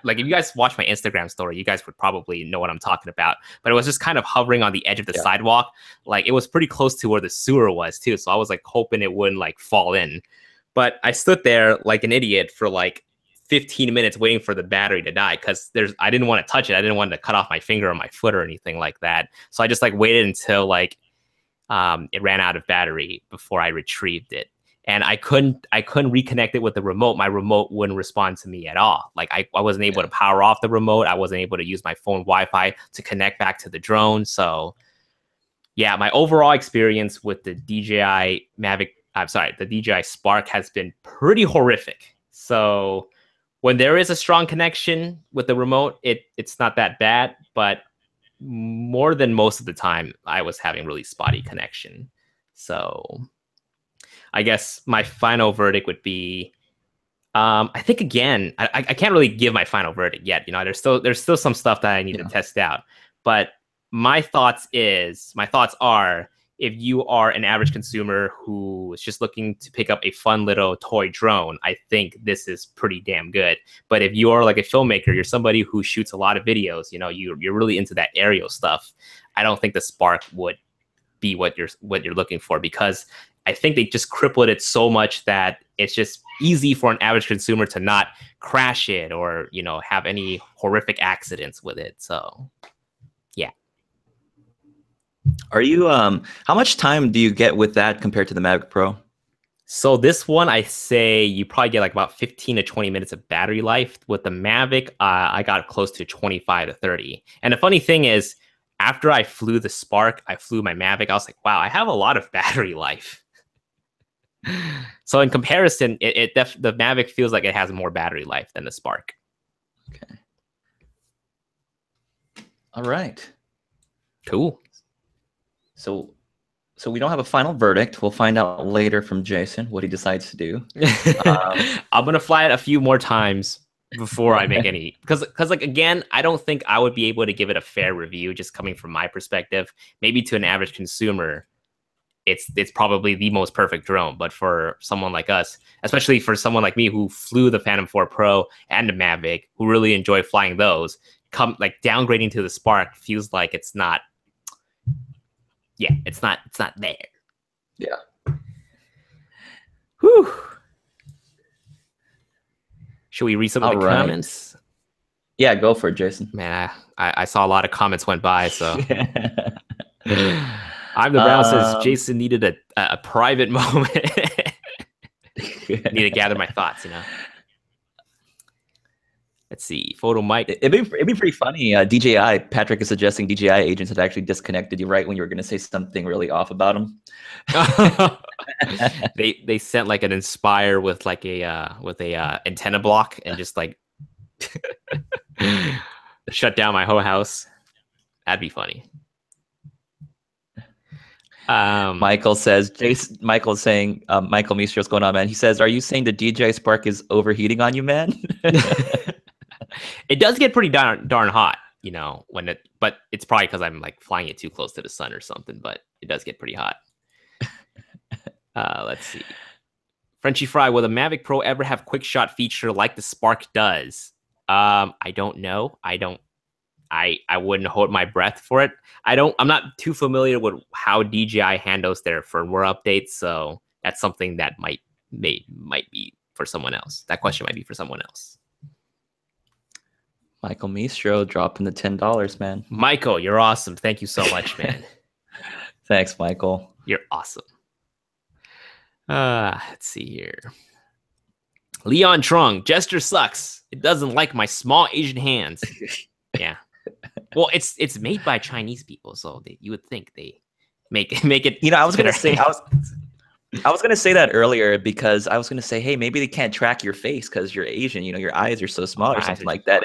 [SPEAKER 2] like if you guys watch my Instagram story, you guys would probably know what I'm talking about. But it was just kind of hovering on the edge of the sidewalk. Like it was pretty close to where the sewer was too. So I was like hoping it wouldn't like fall in. But I stood there like an idiot for like 15 minutes waiting for the battery to die because I didn't want to touch it. I didn't want to cut off my finger or my foot or anything like that. So I just like waited until like it ran out of battery before I retrieved it. And I couldn't reconnect it with the remote. My remote wouldn't respond to me at all. Like I wasn't able to power off the remote. I wasn't able to use my phone Wi-Fi to connect back to the drone. So yeah, my overall experience with the DJI Spark has been pretty horrific. So when there is a strong connection with the remote, it's not that bad, but more than most of the time, I was having really spotty connection. So I guess my final verdict would be, I think again, I can't really give my final verdict yet. You know, there's still some stuff that I need to test out. But my thoughts are, if you are an average consumer who is just looking to pick up a fun little toy drone, I think this is pretty damn good. But if you are like a filmmaker, you're somebody who shoots a lot of videos, you know, you're really into that aerial stuff, I don't think the Spark would be what you're looking for, because I think they just crippled it so much that it's just easy for an average consumer to not crash it or, you know, have any horrific accidents with it. So yeah.
[SPEAKER 1] Are you how much time do you get with that compared to the Mavic Pro?
[SPEAKER 2] So this one, I say you probably get like about 15 to 20 minutes of battery life. With the Mavic, I got close to 25 to 30. And the funny thing is, after I flew the Spark, I flew my Mavic, I was like, wow, I have a lot of battery life. So in comparison, the Mavic feels like it has more battery life than the Spark.
[SPEAKER 1] Okay. All right.
[SPEAKER 2] Cool.
[SPEAKER 1] So we don't have a final verdict. We'll find out later from Jason what he decides to do.
[SPEAKER 2] I'm gonna fly it a few more times before I make any, because like, again, I don't think I would be able to give it a fair review just coming from my perspective. Maybe to an average consumer, it's probably the most perfect drone, but for someone like us, especially for someone like me who flew the Phantom 4 Pro and the Mavic, who really enjoy flying those, downgrading to the Spark feels like it's not there.
[SPEAKER 1] Yeah.
[SPEAKER 2] Whew. Should we read some of the comments?
[SPEAKER 1] Yeah, go for it, Jason.
[SPEAKER 2] Man, I saw a lot of comments went by, so. I'm the Brown says Jason needed a private moment. Need to gather my thoughts, you know. Let's see. Photo Mike.
[SPEAKER 1] It'd be pretty funny. DJI, Patrick is suggesting DJI agents had actually disconnected you right when you were going to say something really off about them.
[SPEAKER 2] They sent like an Inspire with like a antenna block and just like shut down my whole house. That'd be funny.
[SPEAKER 1] Michael says, Michael's saying, Michael Mistro's going on, man. He says, are you saying the DJI Spark is overheating on you, man?
[SPEAKER 2] It does get pretty darn hot, you know, but it's probably because I'm like flying it too close to the sun or something, but it does get pretty hot. Let's see. Frenchy Fry, will the Mavic Pro ever have quick shot feature like the Spark does? I don't know. I wouldn't hold my breath for it. I'm not too familiar with how DJI handles their firmware updates, so that's something that might be for someone else. That question might be for someone else.
[SPEAKER 1] Michael Mistro dropping the $10, man.
[SPEAKER 2] Michael, you're awesome. Thank you so much, man.
[SPEAKER 1] Thanks, Michael.
[SPEAKER 2] You're awesome. Let's see here. Leon Trung, gesture sucks. It doesn't like my small Asian hands. Yeah. Well, it's made by Chinese people, so you would think they make it.
[SPEAKER 1] You know, I was gonna say that earlier because I was gonna say, hey, maybe they can't track your face because you're Asian. You know, your eyes are so small or something like that.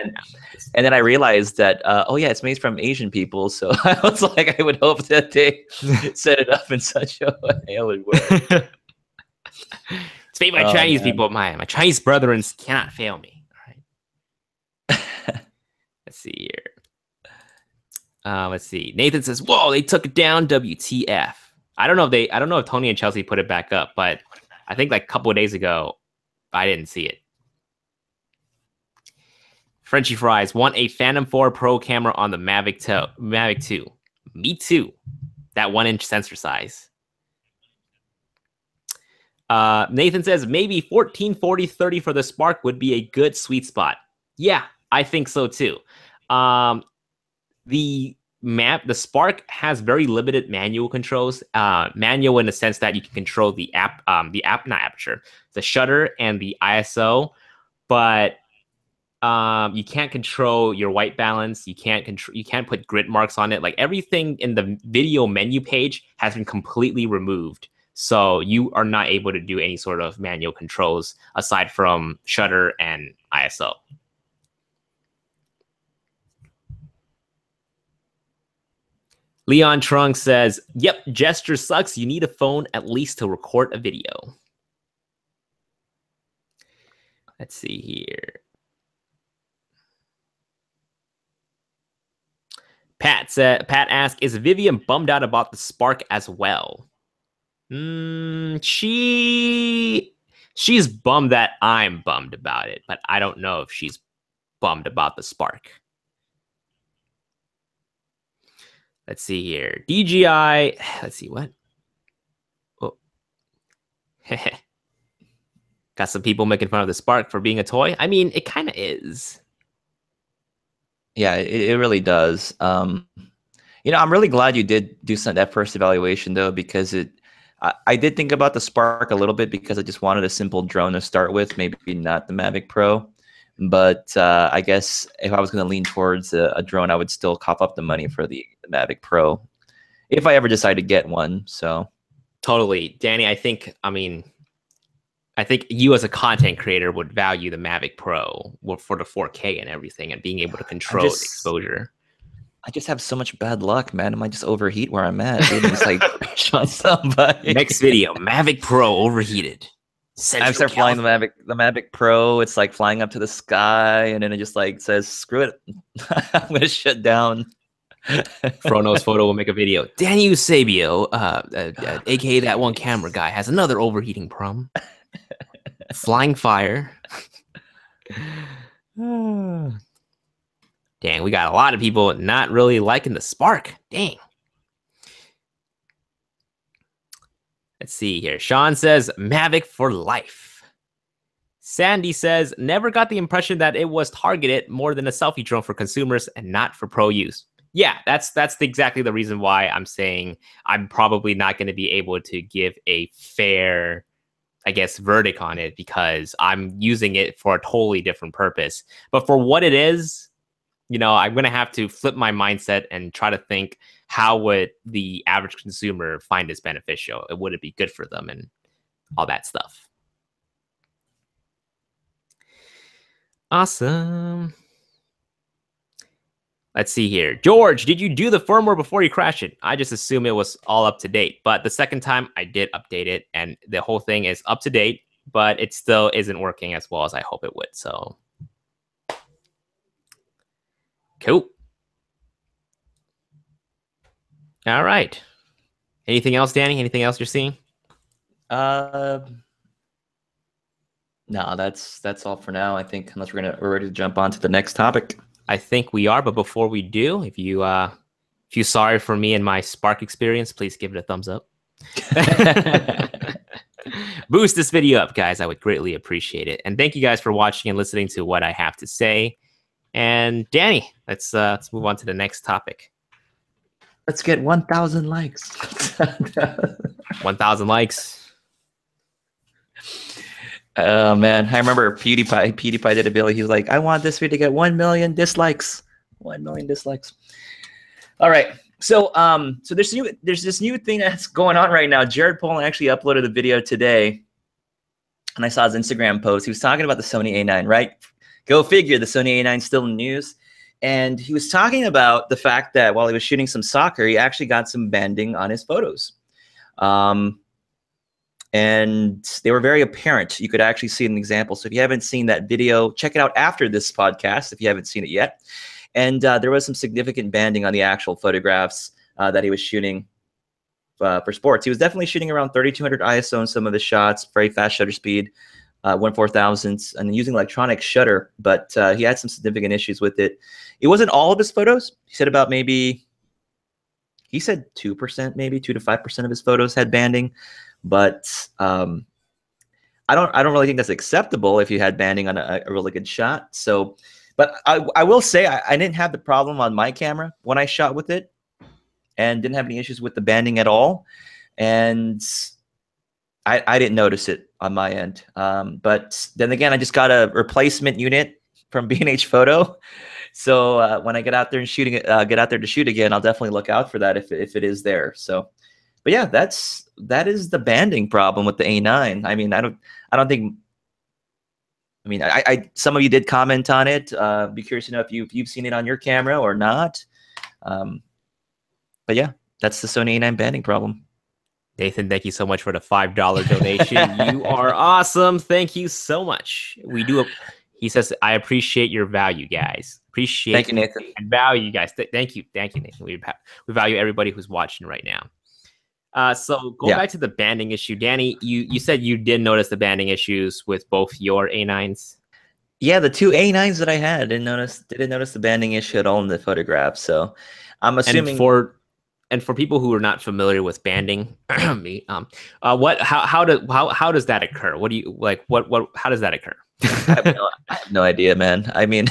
[SPEAKER 1] And then I realized that, oh yeah, it's made from Asian people. So I was like, I would hope that they set it up in such a way it would work.
[SPEAKER 2] It's made by Chinese people. My Chinese brethren cannot fail me. All right. Let's see here. Let's see. Nathan says, "Whoa, they took it down. WTF?" I don't know if Tony and Chelsea put it back up, but I think like a couple of days ago, I didn't see it. Frenchy Fries, want a Phantom 4 Pro camera on the Mavic 2. Me too. That 1-inch sensor size. Nathan says, maybe 14, 40, 30 for the Spark would be a good sweet spot. Yeah, I think so too. The Spark has very limited manual controls. Manual in the sense that you can control the shutter and the ISO, but you can't control your white balance. You can't put grid marks on it. Like everything in the video menu page has been completely removed. So you are not able to do any sort of manual controls aside from shutter and ISO. Leon Trung says, yep, gesture sucks. You need a phone at least to record a video. Let's see here. Pat asked, is Vivian bummed out about the Spark as well? She's bummed that I'm bummed about it, but I don't know if she's bummed about the Spark. Let's see here. DJI. Let's see what. Oh. Got some people making fun of the Spark for being a toy. I mean, it kind of is.
[SPEAKER 1] Yeah, it really does. I'm really glad you did do that first evaluation though, because I did think about the Spark a little bit because I just wanted a simple drone to start with, maybe not the Mavic Pro. But I guess if I was going to lean towards a drone, I would still cough up the money for the Mavic Pro if I ever decide to get one. So
[SPEAKER 2] totally, Danny. I think you as a content creator would value the Mavic Pro for the 4K and everything and being able to control the exposure.
[SPEAKER 1] I just have so much bad luck, man. I might just overheat where I'm at. Dude. It's like on somebody.
[SPEAKER 2] Next video, Mavic Pro overheated.
[SPEAKER 1] I start flying the Mavic Pro. It's like flying up to the sky, and then it just like says, "Screw it, I'm gonna shut down."
[SPEAKER 2] Frono's photo will make a video. Danny Eusebio, aka that one camera guy, has another overheating problem. Flying fire. Dang, we got a lot of people not really liking the Spark. Dang. Let's see here. Sean says, Mavic for life. Sandy says, never got the impression that it was targeted more than a selfie drone for consumers and not for pro use. Yeah, that's exactly the reason why I'm saying I'm probably not going to be able to give a fair, I guess, verdict on it because I'm using it for a totally different purpose. But for what it is, I'm going to have to flip my mindset and try to think, how would the average consumer find this beneficial? Would it be good for them and all that stuff? Awesome. Let's see here. George, did you do the firmware before you crashed it? I just assume it was all up to date. But the second time I did update it and the whole thing is up to date, but it still isn't working as well as I hope it would. So cool. All right. Anything else, Danny? Anything else you're seeing?
[SPEAKER 1] No, that's all for now. I think unless we're ready to jump on to the next topic.
[SPEAKER 2] I think we are, but before we do, if you're sorry for me and my Spark experience, please give it a thumbs up. Boost this video up, guys. I would greatly appreciate it. And thank you guys for watching and listening to what I have to say. And Danny, let's move on to the next topic.
[SPEAKER 1] Let's get 1,000 likes.
[SPEAKER 2] 1,000 likes.
[SPEAKER 1] Oh man, I remember PewDiePie did a video. He was like, "I want this video to get 1 million dislikes. 1 million dislikes." All right, so there's this new thing that's going on right now. Jared Polin actually uploaded a video today, and I saw his Instagram post. He was talking about the Sony A9, right? Go figure, the Sony A9 is still in news. And he was talking about the fact that while he was shooting some soccer, he actually got some banding on his photos. And they were very apparent. You could actually see an example. So if you haven't seen that video, check it out after this podcast if you haven't seen it yet. And there was some significant banding on the actual photographs that he was shooting for sports. He was definitely shooting around 3,200 ISO in some of the shots, very fast shutter speed. 1/4000, and using electronic shutter, but he had some significant issues with it. It wasn't all of his photos. He said 2%, maybe 2 to 5% of his photos had banding, but I don't really think that's acceptable if you had banding on a really good shot. So, but I will say I didn't have the problem on my camera when I shot with it, and didn't have any issues with the banding at all, and I didn't notice it on my end. But then again, I just got a replacement unit from B&H Photo. So when I get out there and get out there to shoot again, I'll definitely look out for that if it is there. So, but yeah, that is the banding problem with the A9. I mean, I some of you did comment on it. Be curious to know if you've seen it on your camera or not. But yeah, that's the Sony A9 banding problem.
[SPEAKER 2] Nathan, thank you so much for the $5 donation. You are awesome. Thank you so much. He says, "I appreciate your value, guys. Appreciate
[SPEAKER 1] Thank you, Nathan.
[SPEAKER 2] and value, you guys. Thank you, Nathan. We value everybody who's watching right now." So going back to the banding issue, Danny, you said you did notice the banding issues with both your A9s.
[SPEAKER 1] Yeah, the two A9s that I had didn't notice the banding issue at all in the photograph. So I'm assuming
[SPEAKER 2] and for people who are not familiar with banding, me, how does that occur? What do you like? How does that occur?
[SPEAKER 1] I have no idea, man. I mean,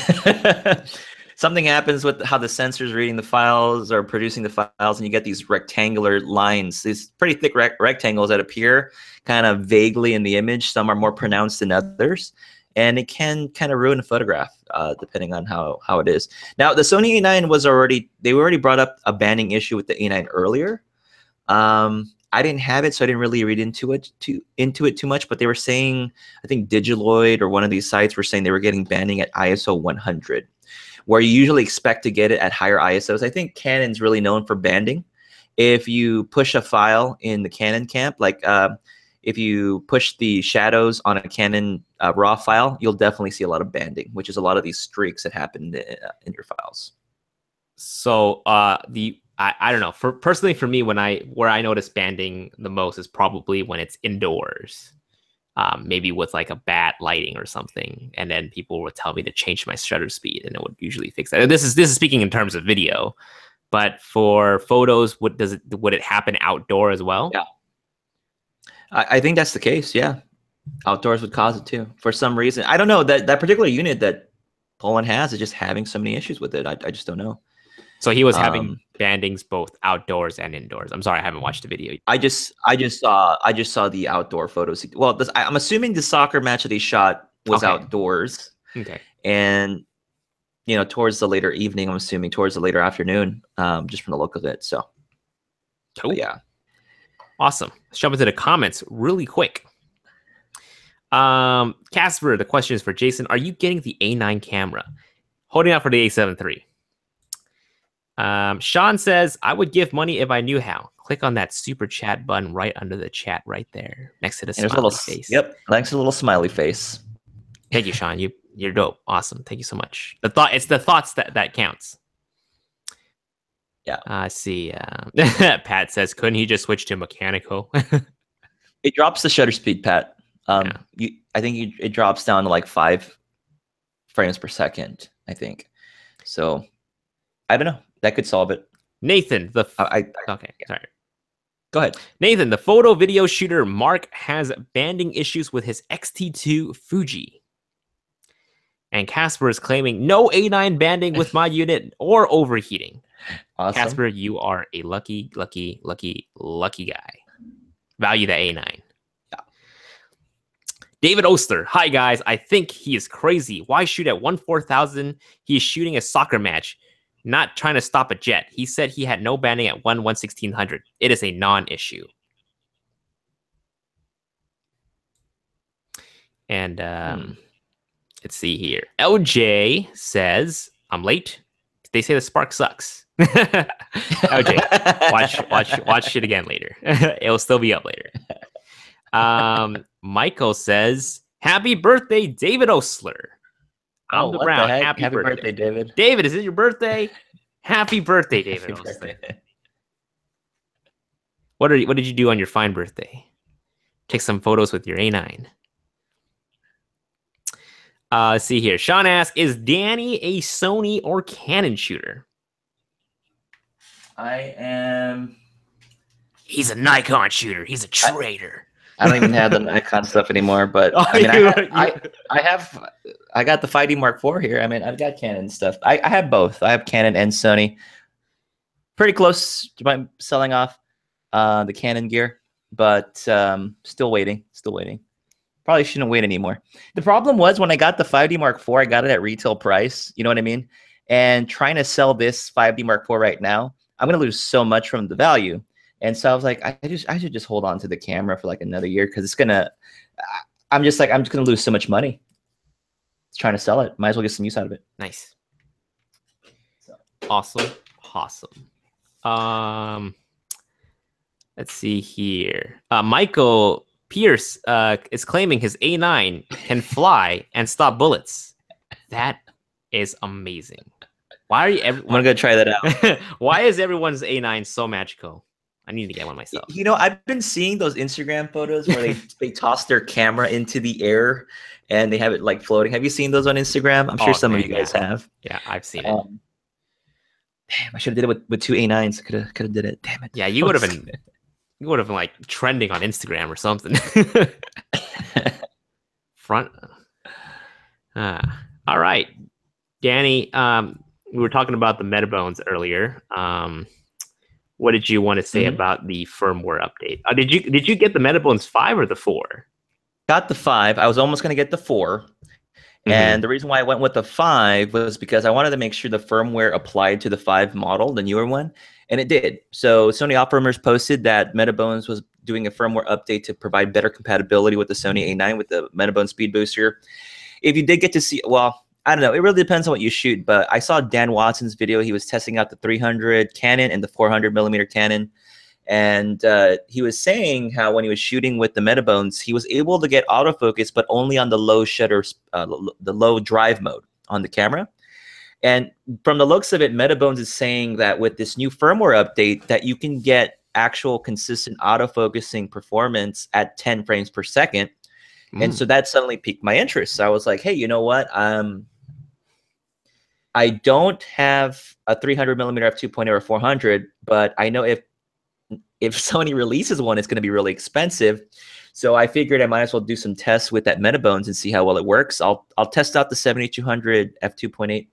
[SPEAKER 1] something happens with how the sensor's reading the files or producing the files, and you get these rectangular lines, these pretty thick rectangles that appear kind of vaguely in the image. Some are more pronounced than others, and it can kind of ruin a photograph depending on how it is. Now, the Sony A9 they already brought up a banding issue with the A9 earlier. I didn't have it, so I didn't really read into it too much. But they were saying, I think Digitaloid or one of these sites were saying they were getting banding at ISO 100, where you usually expect to get it at higher ISOs. I think Canon's really known for banding. If you push a file in the Canon camp, like if you push the shadows on a Canon RAW file, you'll definitely see a lot of banding, which is a lot of these streaks that happen in your files.
[SPEAKER 2] So I don't know. Personally, for me, where I notice banding the most is probably when it's indoors, maybe with like a bad lighting or something, and then people would tell me to change my shutter speed, and it would usually fix that. And this is speaking in terms of video, but for photos, would it happen outdoor as well?
[SPEAKER 1] Yeah, I think that's the case. Yeah, outdoors would cause it too for some reason. I don't know, that particular unit that Polin has is just having so many issues with it. I just don't know.
[SPEAKER 2] So he was having bandings both outdoors and indoors. I'm sorry, I haven't watched the video.
[SPEAKER 1] I just saw the outdoor photos. Well, I'm assuming the soccer match that he shot was outdoors.
[SPEAKER 2] Okay.
[SPEAKER 1] And towards the later evening, I'm assuming towards the later afternoon, just from the look of it. So
[SPEAKER 2] cool.
[SPEAKER 1] Yeah.
[SPEAKER 2] Awesome. Let's jump into the comments really quick. Casper, the question is for Jason. Are you getting the A9 camera? Holding out for the A7 III. Sean says, I would give money if I knew how. Click on that super chat button right under the chat right there, next to the smiley face.
[SPEAKER 1] Yep, next to the little smiley face.
[SPEAKER 2] Thank you, Sean. You're dope. Awesome. Thank you so much. It's the thoughts that counts.
[SPEAKER 1] Yeah.
[SPEAKER 2] I see. Pat says, couldn't he just switch to mechanical?
[SPEAKER 1] It drops the shutter speed, Pat. I think it drops down to like 5 frames per second, I think. So I don't know. That could solve it.
[SPEAKER 2] Nathan,
[SPEAKER 1] sorry. Go ahead.
[SPEAKER 2] Nathan, the photo video shooter Mark has banding issues with his X-T2 Fuji. And Casper is claiming no A9 banding with my unit or overheating.
[SPEAKER 1] Awesome.
[SPEAKER 2] Casper, you are a lucky guy. Value the A9.
[SPEAKER 1] Yeah.
[SPEAKER 2] David Oster, hi guys. I think he is crazy. Why shoot at 1/4000? He is shooting a soccer match, not trying to stop a jet. He said he had no banding at 1/1600. It is a non-issue. And let's see here. LJ says, I'm late. They say the spark sucks. LJ, watch it again later. It'll still be up later. Michael says, happy birthday, David Osler. I'm the Brown. Happy birthday,
[SPEAKER 1] David.
[SPEAKER 2] David, is it your birthday? Happy birthday, David. What did you do on your fine birthday? Take some photos with your A9. Let's see here. Sean asks, is Danny a Sony or Canon shooter?
[SPEAKER 1] I am.
[SPEAKER 2] He's a Nikon shooter. He's a traitor.
[SPEAKER 1] I don't even have the Nikon stuff anymore, but I got the 5D Mark IV here. I mean, I've got Canon stuff. I have both. I have Canon and Sony. Pretty close to my selling off the Canon gear, but still waiting. Probably shouldn't wait anymore. The problem was when I got the 5D Mark IV, I got it at retail price. You know what I mean? And trying to sell this 5D Mark IV right now, I'm going to lose so much from the value. And so I was like, I should just hold on to the camera for like another year because I'm just going to lose so much money. It's trying to sell it. Might as well get some use out of it.
[SPEAKER 2] Nice. So. Awesome. Let's see here. Michael Pierce is claiming his A9 can fly and stop bullets. That is amazing. Why are you?
[SPEAKER 1] I'm gonna go try that out.
[SPEAKER 2] Why is everyone's A9 so magical? I need to get one myself.
[SPEAKER 1] You know, I've been seeing those Instagram photos where they toss their camera into the air and they have it like floating. Have you seen those on Instagram? I'm sure some of you guys have.
[SPEAKER 2] Yeah, I've seen it.
[SPEAKER 1] Damn, I should have did it with two A9s. Could have did it. Damn it.
[SPEAKER 2] Yeah, you would have been like trending on Instagram or something. Front. All right, Danny. We were talking about the Metabones earlier. What did you want to say about the firmware update? Did you get the Metabones 5 or the 4?
[SPEAKER 1] Got the 5. I was almost going to get the 4. And the reason why I went with the 5 was because I wanted to make sure the firmware applied to the 5 model, the newer one, and it did. So Sony Optimers posted that Metabones was doing a firmware update to provide better compatibility with the Sony A9 with the Metabone Speed Booster. If you did get to see, well, I don't know. It really depends on what you shoot, but I saw Dan Watson's video. He was testing out the 300 Canon and the 400 millimeter Canon. And he was saying how when he was shooting with the Metabones, he was able to get autofocus, but only on the low shutter, the low drive mode on the camera. And from the looks of it, Metabones is saying that with this new firmware update that you can get actual consistent autofocusing performance at 10 frames per second. And so that suddenly piqued my interest. So I was like, hey, you know what? I don't have a 300 millimeter f2.0 or 400, but I know if Sony releases one, it's going to be really expensive. So I figured I might as well do some tests with that Metabones and see how well it works. I'll test out the 7200 f2.8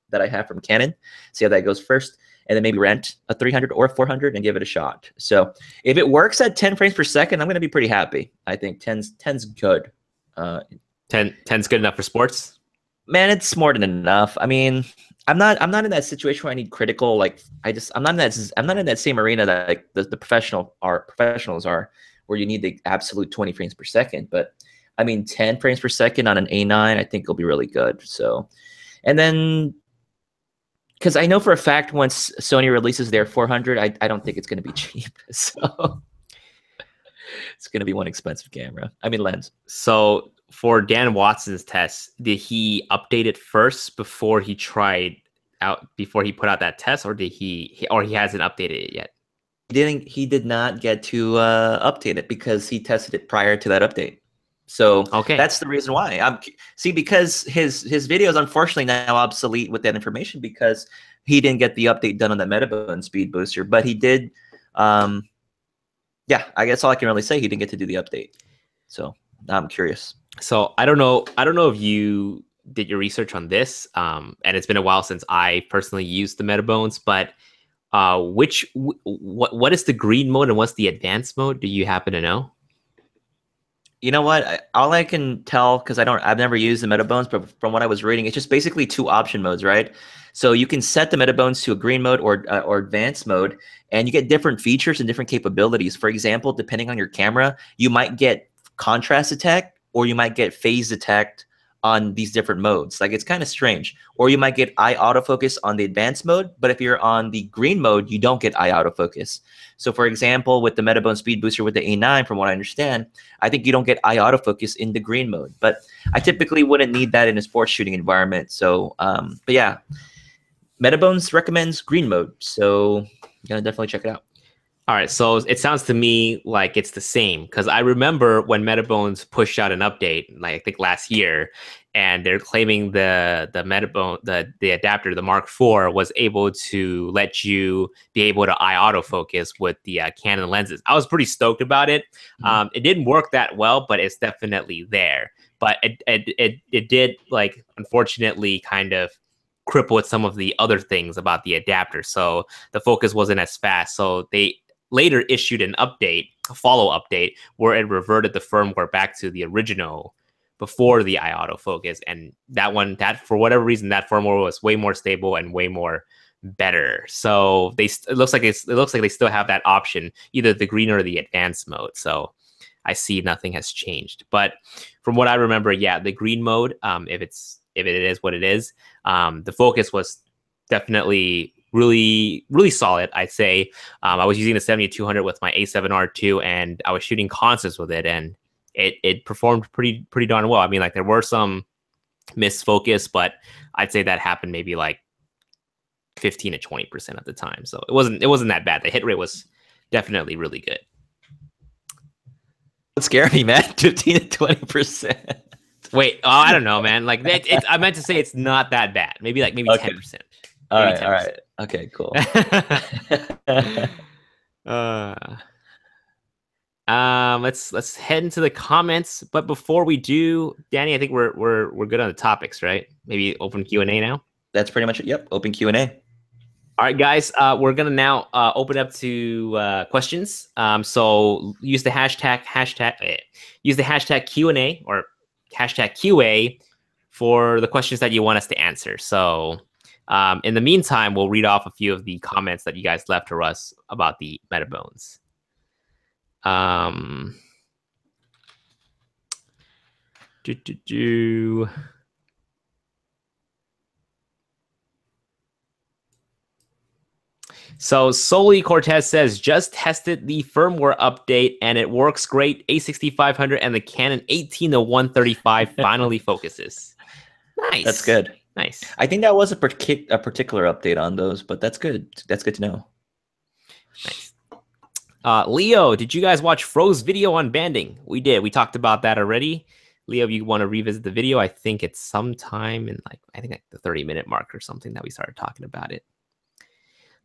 [SPEAKER 1] that I have from Canon, see how that goes first, and then maybe rent a 300 or a 400 and give it a shot. So if it works at 10 frames per second, I'm going to be pretty happy. I think 10's good.
[SPEAKER 2] 10's good enough for sports?
[SPEAKER 1] Man, it's more than enough. I mean, I'm not in that situation where I need critical, like I'm not in that same arena that like the professionals are, where you need the absolute 20 frames per second. But I mean, 10 frames per second on an A9, I think will be really good. So, and then because I know for a fact once Sony releases their 400, I don't think it's going to be cheap. So it's going to be one expensive camera. I mean, lens.
[SPEAKER 2] So for Dan Watson's test, did he update it first before he put out that test, or he hasn't updated it yet?
[SPEAKER 1] He did not get to update it because he tested it prior to that update. So that's the reason why. Because his video is unfortunately now obsolete with that information because he didn't get the update done on the Metabone Speed Booster, but he did. Yeah, I guess all I can really say, he didn't get to do the update. So now I'm curious.
[SPEAKER 2] So I don't know if you did your research on this, and it's been a while since I personally used the Metabones, but what is the green mode and what's the advanced mode? Do you happen to know?
[SPEAKER 1] You know what? All I can tell, because I've never used the Metabones, but from what I was reading, it's just basically 2 option modes, right? So you can set the Metabones to a green mode or advanced mode, and you get different features and different capabilities. For example, depending on your camera, you might get contrast detect, or you might get phase detect on these different modes. Like, it's kind of strange. Or you might get eye autofocus on the advanced mode, but if you're on the green mode, you don't get eye autofocus. So for example, with the Metabone Speed Booster with the A9, from what I understand, I think you don't get eye autofocus in the green mode. But I typically wouldn't need that in a sports shooting environment. So, but yeah, Metabones recommends green mode. So I'm gonna definitely check it out.
[SPEAKER 2] All right, so it sounds to me like it's the same, because I remember when Metabones pushed out an update, like I think last year, and they're claiming the Metabone, the adapter, the Mark IV, was able to let you be able to eye autofocus with the Canon lenses. I was pretty stoked about it. It didn't work that well, but it's definitely there. But it did, like, unfortunately, kind of cripple with some of the other things about the adapter. So the focus wasn't as fast. So they later issued an update, a follow update, where it reverted the firmware back to the original before the eye autofocus, and that for whatever reason, that firmware was way more stable and way more better. So it looks like they still have that option, either the green or the advanced mode. So I see nothing has changed. But from what I remember, yeah, the green mode, if it is what it is, the focus was definitely really, really solid, I'd say. I was using the 7200 with my A7R2, and I was shooting concerts with it, and it performed pretty darn well. I mean, like, there were some missed focus, but I'd say that happened maybe like 15 to 20% of the time. So it wasn't that bad. The hit rate was definitely really good.
[SPEAKER 1] Don't scare me, man. 15 to 20%.
[SPEAKER 2] Wait, I don't know, man. Like I meant to say it's not that bad. Maybe 10%.
[SPEAKER 1] All right. Okay, cool.
[SPEAKER 2] Let's head into the comments. But before we do, Danny, I think we're good on the topics, right? Maybe open Q&A now.
[SPEAKER 1] That's pretty much it. Yep, open Q&A.
[SPEAKER 2] All right, guys. We're gonna now open up to questions. So use the hashtag Q&A or hashtag QA for the questions that you want us to answer. So in the meantime, we'll read off a few of the comments that you guys left for us about the Metabones. So Soli Cortez says, just tested the firmware update and it works great. A6500 and the Canon 18-135 finally focuses. Nice.
[SPEAKER 1] That's good.
[SPEAKER 2] Nice.
[SPEAKER 1] I think that was a particular update on those, but that's good. That's good to know.
[SPEAKER 2] Nice. Leo, did you guys watch Fro's video on banding? We did. We talked about that already. Leo, if you want to revisit the video, I think it's sometime in like the 30-minute mark or something that we started talking about it.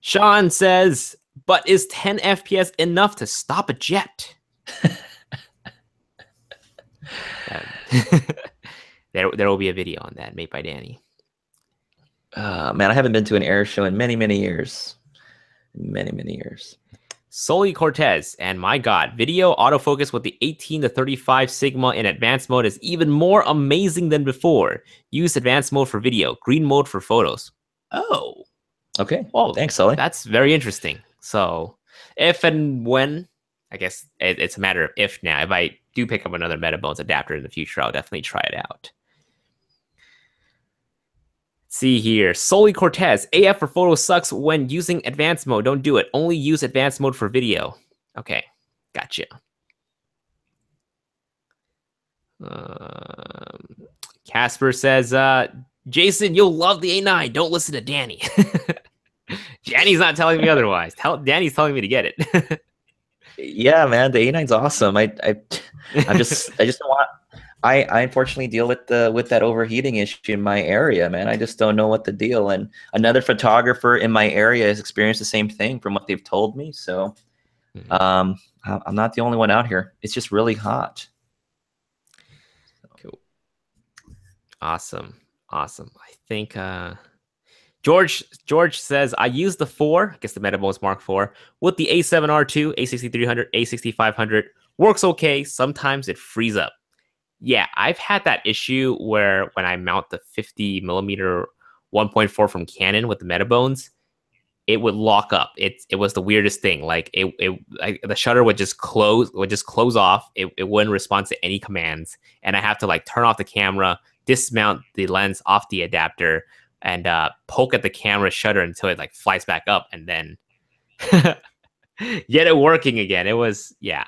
[SPEAKER 2] Sean says, but is 10 FPS enough to stop a jet? There will be a video on that made by Danny.
[SPEAKER 1] Man, I haven't been to an air show in many, many years. Many years.
[SPEAKER 2] Soli Cortez, and my God, video autofocus with the 18-35 Sigma in advanced mode is even more amazing than before. Use advanced mode for video, green mode for photos. Oh.
[SPEAKER 1] Okay.
[SPEAKER 2] Oh,
[SPEAKER 1] thanks, Sully.
[SPEAKER 2] That's very interesting. So if and when, I guess it's a matter of if now. If I do pick up another Metabones adapter in the future, I'll definitely try it out. Let's see here. Soli Cortez, AF for photos sucks when using advanced mode. Don't do it. Only use advanced mode for video. Okay. Gotcha. Casper says, Jason, you'll love the A9. Don't listen to Danny. Danny's not telling me otherwise. Danny's telling me to get it.
[SPEAKER 1] Yeah, man, the A9's awesome. I just don't want. I unfortunately deal with that overheating issue in my area, man. I just don't know what the deal. And another photographer in my area has experienced the same thing from what they've told me. So, I'm not the only one out here. It's just really hot.
[SPEAKER 2] Cool. Awesome. I think George says, I use the 4, I guess the Metabones Mark IV, with the A7R2, A6300, A6500. Works okay. Sometimes it frees up. Yeah, I've had that issue where when I mount the 50mm 1.4 from Canon with the Metabones, it would lock up. It was the weirdest thing. Like the shutter would just close off. It wouldn't respond to any commands, and I have to like turn off the camera, dismount the lens off the adapter, and poke at the camera shutter until it like flies back up, and then get it working again. It was, yeah.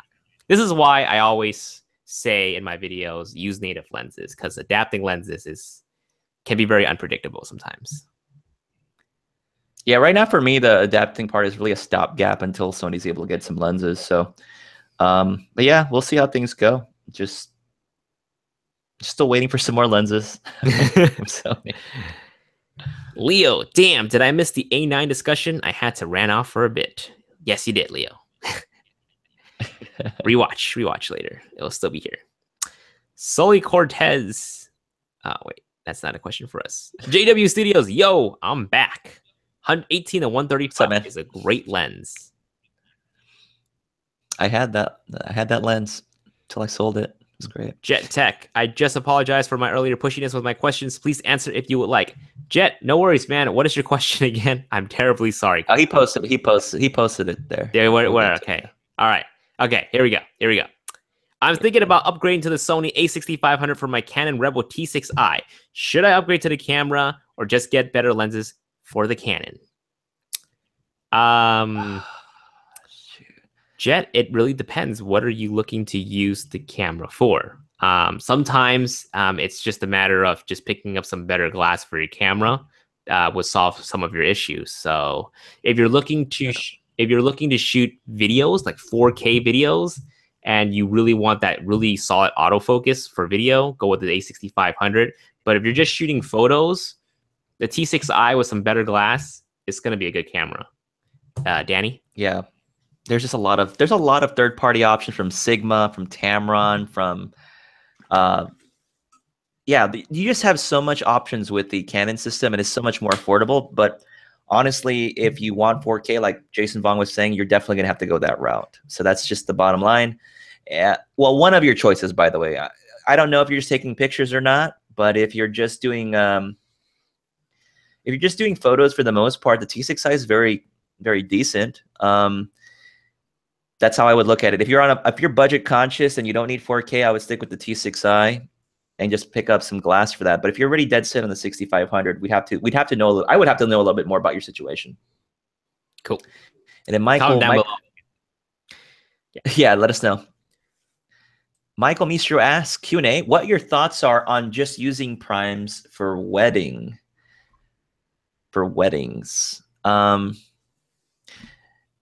[SPEAKER 2] This is why I always say in my videos, use native lenses, because adapting lenses can be very unpredictable sometimes.
[SPEAKER 1] Yeah, right now for me, the adapting part is really a stopgap until Sony's able to get some lenses. So, but yeah, we'll see how things go. Just still waiting for some more lenses from Sony.
[SPEAKER 2] Leo, damn, did I miss the A9 discussion? I had to ran off for a bit. Yes, you did, Leo. Rewatch later. It'll still be here. Soli Cortez. Oh, wait. That's not a question for us. JW Studios. Yo, I'm back. 18-135 is a great lens.
[SPEAKER 1] I had that lens until I sold it. It's great.
[SPEAKER 2] Jet Tech. I just apologize for my earlier pushiness with my questions. Please answer if you would like. Jet, no worries, man. What is your question again? I'm terribly sorry.
[SPEAKER 1] Oh, he posted it there.
[SPEAKER 2] There, where? Okay. All right. Okay, here we go. I'm thinking about upgrading to the Sony a6500 for my Canon Rebel T6i. Should I upgrade to the camera or just get better lenses for the Canon? Jet, it really depends. What are you looking to use the camera for? Sometimes it's just a matter of just picking up some better glass for your camera will solve some of your issues. So if you're looking to shoot videos like 4K videos and you really want that really solid autofocus for video, go with the A6500. But if you're just shooting photos, the T6i with some better glass is going to be a good camera. Danny?
[SPEAKER 1] Yeah. There's just a lot of third-party options from Sigma, from Tamron, from you just have so much options with the Canon system, and it's so much more affordable. But honestly, if you want 4K, like Jason Vong was saying, you're definitely gonna have to go that route. So that's just the bottom line. Well, one of your choices, by the way. I don't know if you're just taking pictures or not, but if you're just doing photos for the most part, the T6i is very, very decent. That's how I would look at it. If you're budget conscious and you don't need 4K, I would stick with the T6i and just pick up some glass for that. But if you're already dead set on the 6500, we'd have to know. I would have to know a little bit more about your situation.
[SPEAKER 2] Cool.
[SPEAKER 1] And then Michael, yeah, let us know. Michael Mistro asks Q&A, what your thoughts are on just using primes for weddings?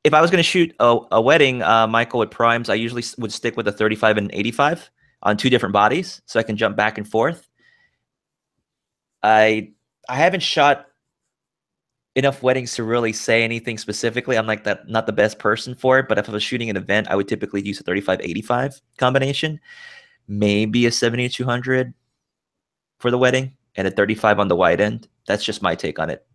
[SPEAKER 1] If I was going to shoot a wedding, Michael, with primes, I usually would stick with a 35 and 85 on 2 different bodies, so I can jump back and forth. I haven't shot enough weddings to really say anything specifically. I'm like not the best person for it, but if I was shooting an event, I would typically use a 35-85 combination, maybe a 70-200 for the wedding, and a 35 on the wide end. That's just my take on it,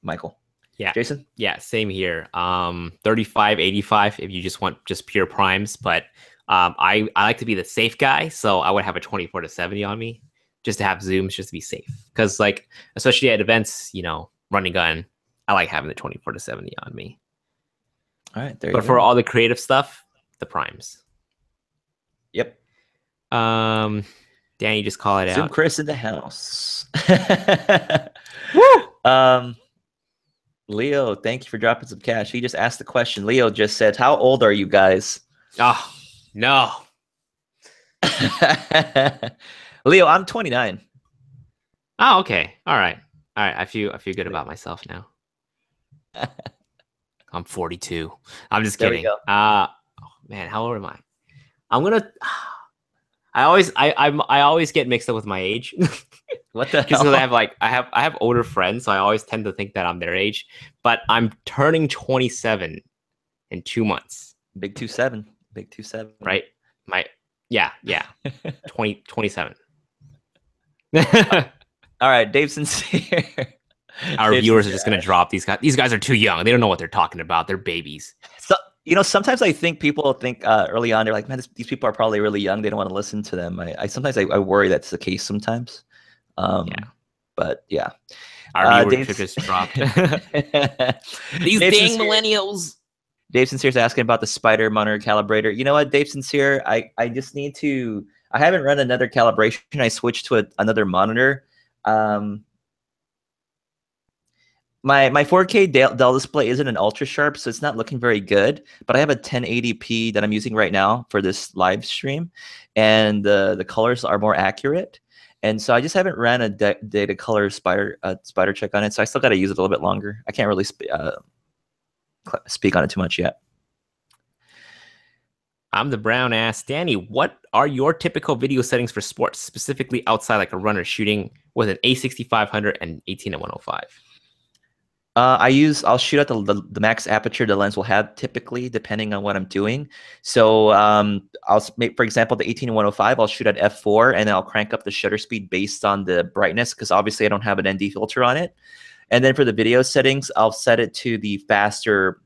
[SPEAKER 1] Michael.
[SPEAKER 2] Yeah.
[SPEAKER 1] Jason?
[SPEAKER 2] Yeah, same here. 35-85 if you just want just pure primes, but I like to be the safe guy, so I would have a 24-70 on me just to have zooms, just to be safe. Because like, especially at events, running gun, I like having the 24-70 on me.
[SPEAKER 1] All right, there you
[SPEAKER 2] go. But for all the creative stuff, the primes.
[SPEAKER 1] Yep.
[SPEAKER 2] Danny, just call it out.
[SPEAKER 1] Zoom Chris in the house.
[SPEAKER 2] Woo!
[SPEAKER 1] Leo, thank you for dropping some cash. He just asked the question. Leo just said, how old are you guys?
[SPEAKER 2] Oh, no.
[SPEAKER 1] Leo, I'm 29.
[SPEAKER 2] Oh, okay. All right. I feel good about myself now. I'm 42. I'm just kidding. Oh, man, how old am I? I always get mixed up with my age.
[SPEAKER 1] What the hell?
[SPEAKER 2] Because I have older friends, so I always tend to think that I'm their age. But I'm turning 27 in 2 months.
[SPEAKER 1] Big 27.
[SPEAKER 2] Right? 27.
[SPEAKER 1] All right, Dave Sincere.
[SPEAKER 2] Our viewers are just gonna drop these guys. These guys are too young. They don't know what they're talking about. They're babies.
[SPEAKER 1] So sometimes I think people think early on, they're like, man, these people are probably really young. They don't want to listen to them. I sometimes worry that's the case sometimes. But yeah,
[SPEAKER 2] our viewership just dropped. These dang millennials.
[SPEAKER 1] Dave Sincere's asking about the Spider monitor calibrator. You know what, Dave Sincere? I just need to. I haven't run another calibration. I switched to another monitor. My 4K Dell display isn't an ultra sharp, so it's not looking very good. But I have a 1080p that I'm using right now for this live stream, and the colors are more accurate. And so I just haven't ran a data color spider check on it. So I still got to use it a little bit longer. I can't really speak on it too much yet.
[SPEAKER 2] I'm the brown ass Danny. What are your typical video settings for sports, specifically outside like a runner shooting with an A6500 and 18-105?
[SPEAKER 1] I'll shoot at the max aperture the lens will have typically, depending on what I'm doing. So I'll make, for example, the 18-105, I'll shoot at f4, and then I'll crank up the shutter speed based on the brightness, because obviously I don't have an ND filter on it. And then for the video settings, I'll set it to the faster.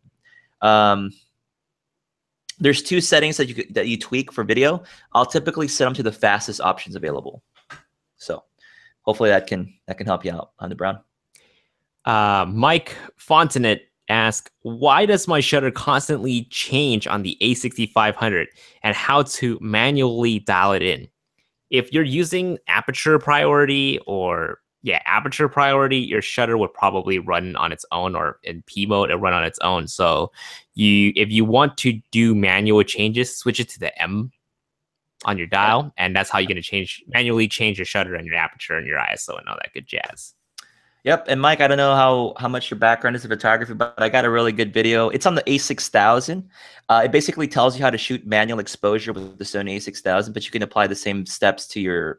[SPEAKER 1] There's 2 settings that you tweak for video. I'll typically set them to the fastest options available. So hopefully that can help you out on the brown.
[SPEAKER 2] Mike Fontanet asked, why does my shutter constantly change on the A6500 and how to manually dial it in? If you're using aperture priority your shutter would probably run on its own, or in P mode it'll run on its own. So if you want to do manual changes, switch it to the M on your dial, and that's how you're going to manually change your shutter and your aperture and your ISO and all that good jazz.
[SPEAKER 1] Yep. And Mike, I don't know how much your background is in photography, but I got a really good video. It's on the A6000. It basically tells you how to shoot manual exposure with the Sony A6000, but you can apply the same steps to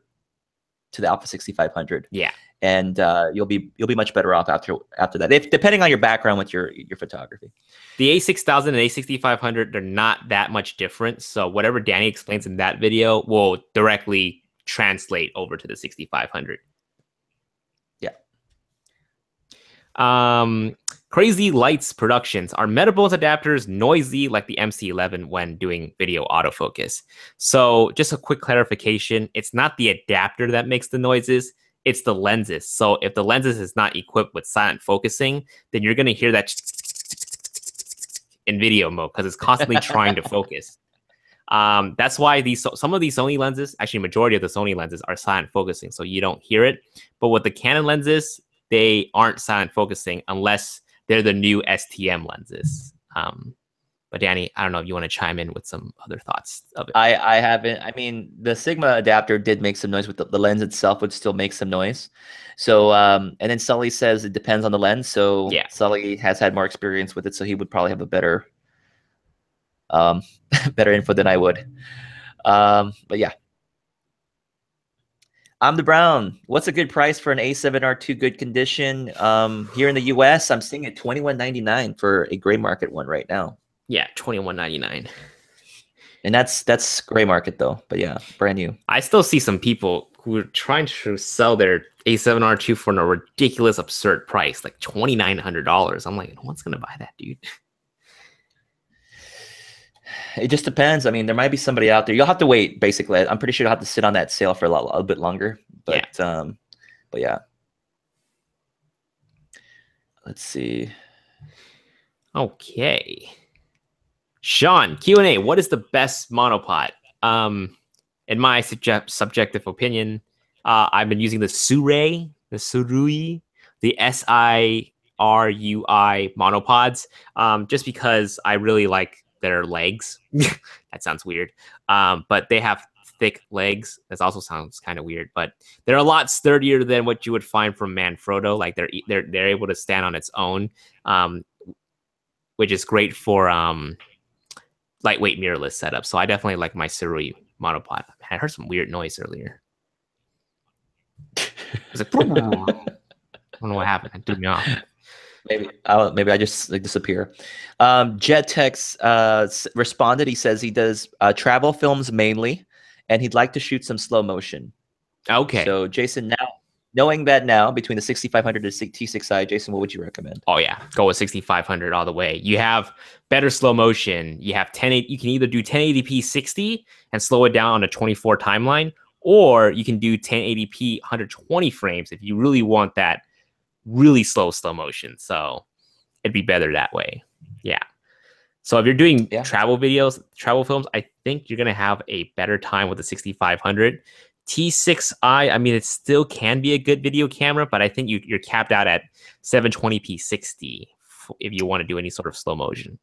[SPEAKER 1] the Alpha 6500.
[SPEAKER 2] Yeah.
[SPEAKER 1] And you'll be much better off after that, depending on your background with your photography.
[SPEAKER 2] The A6000 and A6500, they're not that much different. So whatever Danny explains in that video will directly translate over to the 6500. Crazy Lights Productions. Are Metabones adapters noisy like the MC11 when doing video autofocus? So just a quick clarification. It's not the adapter that makes the noises. It's the lenses. So if the lenses is not equipped with silent focusing, then you're going to hear that in video mode because it's constantly trying to focus. That's why some of these Sony lenses, actually majority of the Sony lenses, are silent focusing, so you don't hear it. But with the Canon lenses, they aren't silent focusing unless they're the new STM lenses. But Danny, I don't know if you want to chime in with some other thoughts of it.
[SPEAKER 1] I haven't. I mean, the Sigma adapter did make some noise, with the lens itself would still make some noise. So, and then Sully says it depends on the lens. So yeah, Sully has had more experience with it, so he would probably have a better info than I would. But yeah. I'm the Brown. What's a good price for an A7R2 good condition? Here in the US, I'm seeing it $21.99 for a gray market one right now.
[SPEAKER 2] Yeah, $21.99.
[SPEAKER 1] And that's gray market though. But yeah, brand new.
[SPEAKER 2] I still see some people who are trying to sell their A7R2 for a ridiculous, absurd price, like $2,900. I'm like, no one's gonna buy that, dude.
[SPEAKER 1] It just depends. I mean, there might be somebody out there. You'll have to wait. Basically, I'm pretty sure you'll have to sit on that sale for a bit longer. But yeah. Let's see.
[SPEAKER 2] Okay, Sean, Q&A. What is the best monopod? In my subjective opinion, I've been using the Surui, the SIRUI monopods, just because I really like their legs. That sounds weird. But they have thick legs. That also sounds kind of weird, but they're a lot sturdier than what you would find from Manfrotto. Like they're able to stand on its own, which is great for lightweight mirrorless setup. So I definitely like my Surui monopod. I heard some weird noise earlier. It was like, I don't know what happened. It threw me off.
[SPEAKER 1] Maybe I just disappear. JetTex responded. He says he does travel films mainly, and he'd like to shoot some slow motion.
[SPEAKER 2] Okay.
[SPEAKER 1] So Jason, knowing that now between the 6500 and T6i, Jason, what would you recommend?
[SPEAKER 2] Oh yeah, go with 6500 all the way. You have better slow motion. You have 1080. You can either do 1080p 60 and slow it down on a 24 timeline, or you can do 1080p 120 frames if you really want that really slow motion. So it'd be better that way. Yeah. So if you're doing travel films, I think you're going to have a better time with the 6500. T6i, I mean, it still can be a good video camera, but I think you're capped out at 720p 60 if you want to do any sort of slow motion.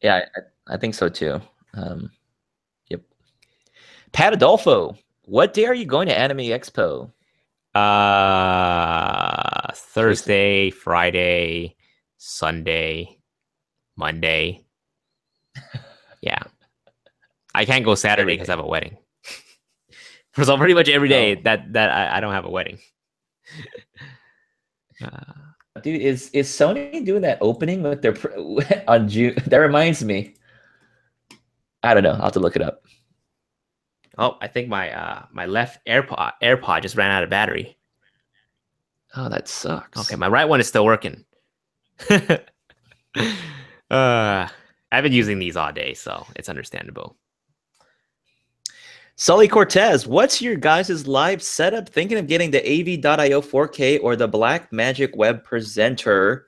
[SPEAKER 1] Yeah, I think so too. Yep. Pat Adolfo, what day are you going to Anime Expo?
[SPEAKER 2] Thursday, Friday, Sunday, Monday. Yeah. I can't go Saturday because I have a wedding. So pretty much every day that I don't have a wedding.
[SPEAKER 1] Dude, is Sony doing that opening with their on June? That reminds me. I don't know. I'll have to look it up.
[SPEAKER 2] Oh, I think my my left AirPod just ran out of battery.
[SPEAKER 1] Oh, that sucks.
[SPEAKER 2] Okay, my right one is still working. I've been using these all day, so it's understandable.
[SPEAKER 1] Sully Cortez, what's your guys' live setup? Thinking of getting the AV.io 4K or the Black Magic Web Presenter?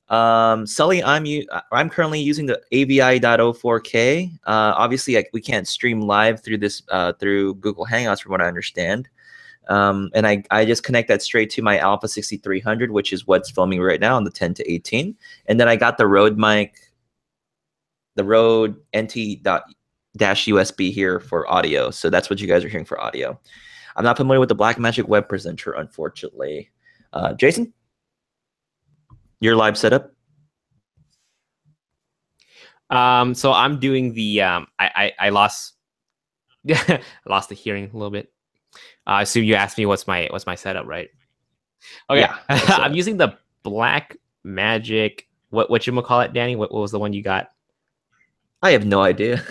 [SPEAKER 1] Sully, I'm currently using the AVI.0 4K. Obviously, we can't stream live through this through Google Hangouts, from what I understand. And I just connect that straight to my Alpha 6300, which is what's filming right now on the 10 to 18. And then I got the Rode mic, the Rode NT dash USB here for audio. So that's what you guys are hearing for audio. I'm not familiar with the Blackmagic Web Presenter, unfortunately. Jason, your live setup?
[SPEAKER 2] So I'm doing the I lost I lost the hearing a little bit. I assume you asked me what's my setup, right? Okay.
[SPEAKER 1] Yeah.
[SPEAKER 2] I'm using the Blackmagic. What you call it, Danny? What was the one you got?
[SPEAKER 1] I have no idea.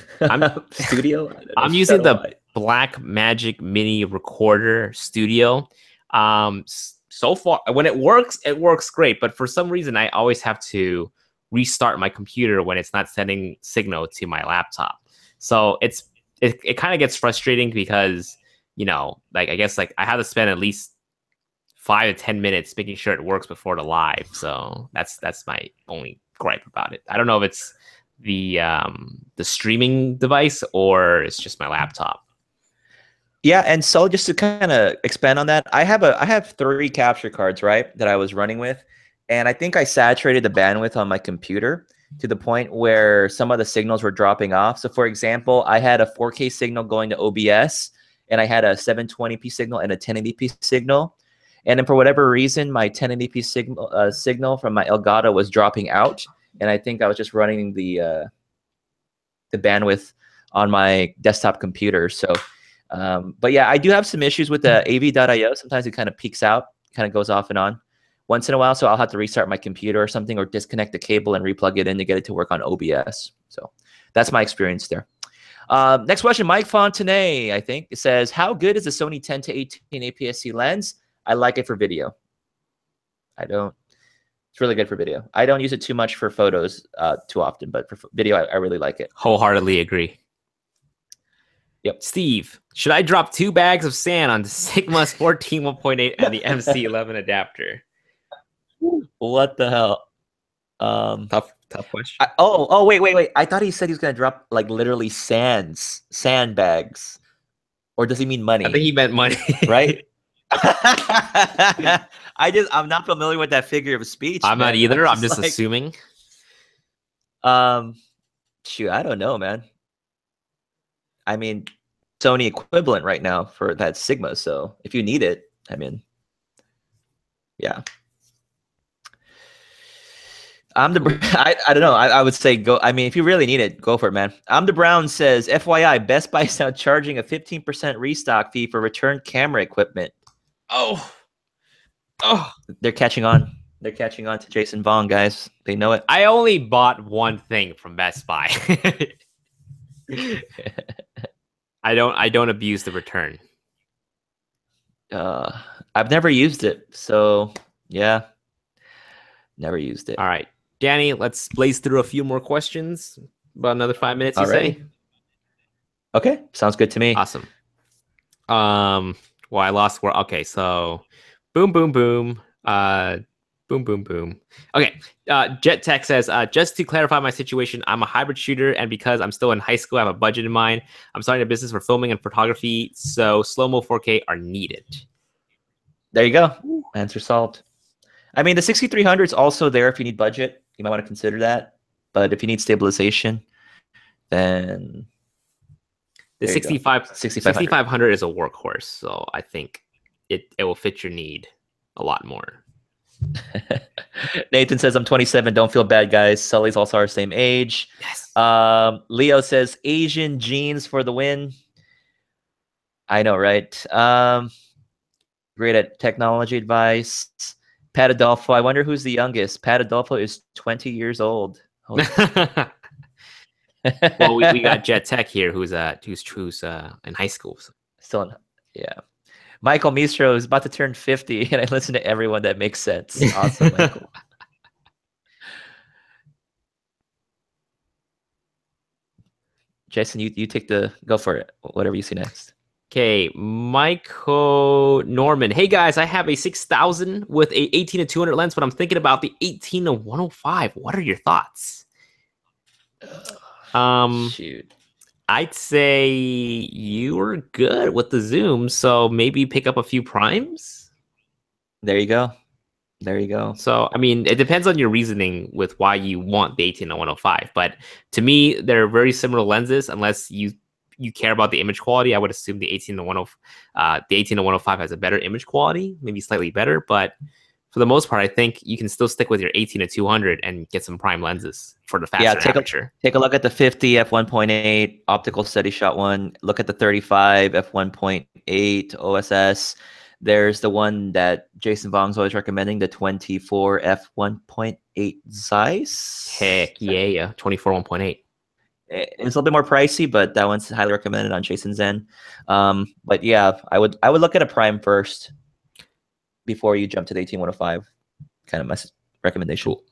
[SPEAKER 1] Studio.
[SPEAKER 2] I'm using the Blackmagic Mini Recorder Studio. So far, when it works great. But for some reason, I always have to restart my computer when it's not sending signal to my laptop. So it kind of gets frustrating because, you know, like I guess like I have to spend at least 5 to 10 minutes making sure it works before the live. So that's my only gripe about it. I don't know if it's the streaming device or it's just my laptop.
[SPEAKER 1] Yeah, and so just to kind of expand on that, I have 3 capture cards, right, that I was running with, and I think I saturated the bandwidth on my computer to the point where some of the signals were dropping off. So for example, I had a 4K signal going to OBS, and I had a 720p signal and a 1080p signal. And then for whatever reason, my 1080p signal from my Elgato was dropping out, and I think I was just running the bandwidth on my desktop computer. So, but yeah, I do have some issues with the AV.io. Sometimes it kind of peaks out, kind of goes off and on once in a while. So I'll have to restart my computer or something, or disconnect the cable and replug it in to get it to work on OBS. So that's my experience there. Next question, Mike Fontenay, I think. It says, how good is the Sony 10 to 18 APS-C lens? I like it for video. It's really good for video. I don't use it too much for photos too often, but for video, I really like it.
[SPEAKER 2] Wholeheartedly agree.
[SPEAKER 1] Yep.
[SPEAKER 2] Steve, should I drop 2 bags of sand on the Sigma's 14 1.8 and the MC11 adapter?
[SPEAKER 1] What the hell?
[SPEAKER 2] Tough question.
[SPEAKER 1] Wait. I thought he said he was gonna drop like literally sandbags, or does he mean money?
[SPEAKER 2] I think he meant money,
[SPEAKER 1] right? I'm not familiar with that figure of speech.
[SPEAKER 2] I'm not either. I'm just assuming.
[SPEAKER 1] Shoot, I don't know, man. I mean, Sony equivalent right now for that Sigma. So if you need it, I mean, yeah. I don't know. I would say go. I mean, if you really need it, go for it, man. I'm the Brown says, FYI, Best Buy is now charging a 15% restock fee for returned camera equipment. Oh, they're catching on. They're catching on to Jason Vaughn, guys. They know it.
[SPEAKER 2] I only bought one thing from Best Buy. I don't abuse the return.
[SPEAKER 1] I've never used it, so yeah, never used it.
[SPEAKER 2] All right, Danny, let's blaze through a few more questions. About another 5 minutes, you say?
[SPEAKER 1] Okay, sounds good to me.
[SPEAKER 2] Awesome. Well, I lost where. Okay, so boom. Boom. Okay. Jet Tech says, just to clarify my situation, I'm a hybrid shooter, and because I'm still in high school, I have a budget in mind. I'm starting a business for filming and photography, so slow-mo 4K are needed.
[SPEAKER 1] There you go. Answer solved. I mean, the 6300 is also there if you need budget. You might want to consider that. But if you need stabilization, then
[SPEAKER 2] the 6500 is a workhorse, so I think it will fit your need a lot more.
[SPEAKER 1] Nathan says, I'm 27. Don't feel bad, guys. Sully's also our same age.
[SPEAKER 2] Yes.
[SPEAKER 1] Leo says, Asian genes for the win. I know, right? Great at technology advice. Pat Adolfo. I wonder who's the youngest. Pat Adolfo is 20 years old.
[SPEAKER 2] Well, we got Jet Tech here, who's in high school. So.
[SPEAKER 1] Still in, yeah. Michael Mistro is about to turn 50, and I listen to everyone that makes sense. Awesome, Michael. Jason, you take go for it. Whatever you see next.
[SPEAKER 2] Okay, Michael Norman. Hey guys, I have a 6000 with a 18 to 200 lens, but I'm thinking about the 18 to 105. What are your thoughts?
[SPEAKER 1] Shoot.
[SPEAKER 2] I'd say you were good with the zoom, so maybe pick up a few primes.
[SPEAKER 1] There you go. There you go.
[SPEAKER 2] So, I mean, it depends on your reasoning with why you want the 18 to 105. But to me, they're very similar lenses. Unless you care about the image quality, I would assume the 18 to 105 has a better image quality, maybe slightly better. But for the most part, I think you can still stick with your 18 to 200 and get some prime lenses for the faster aperture.
[SPEAKER 1] Take a look at the 50 f1.8 optical steady shot one. Look at the 35 f1.8 OSS. There's the one that Jason Vong's always recommending, the 24 f1.8 Zeiss.
[SPEAKER 2] Heck yeah, 24 1.8.
[SPEAKER 1] It's a little bit more pricey, but that one's highly recommended on Jason's end. But yeah, I would look at a prime first before you jump to the 18105. Kind of my recommendation.
[SPEAKER 2] Cool.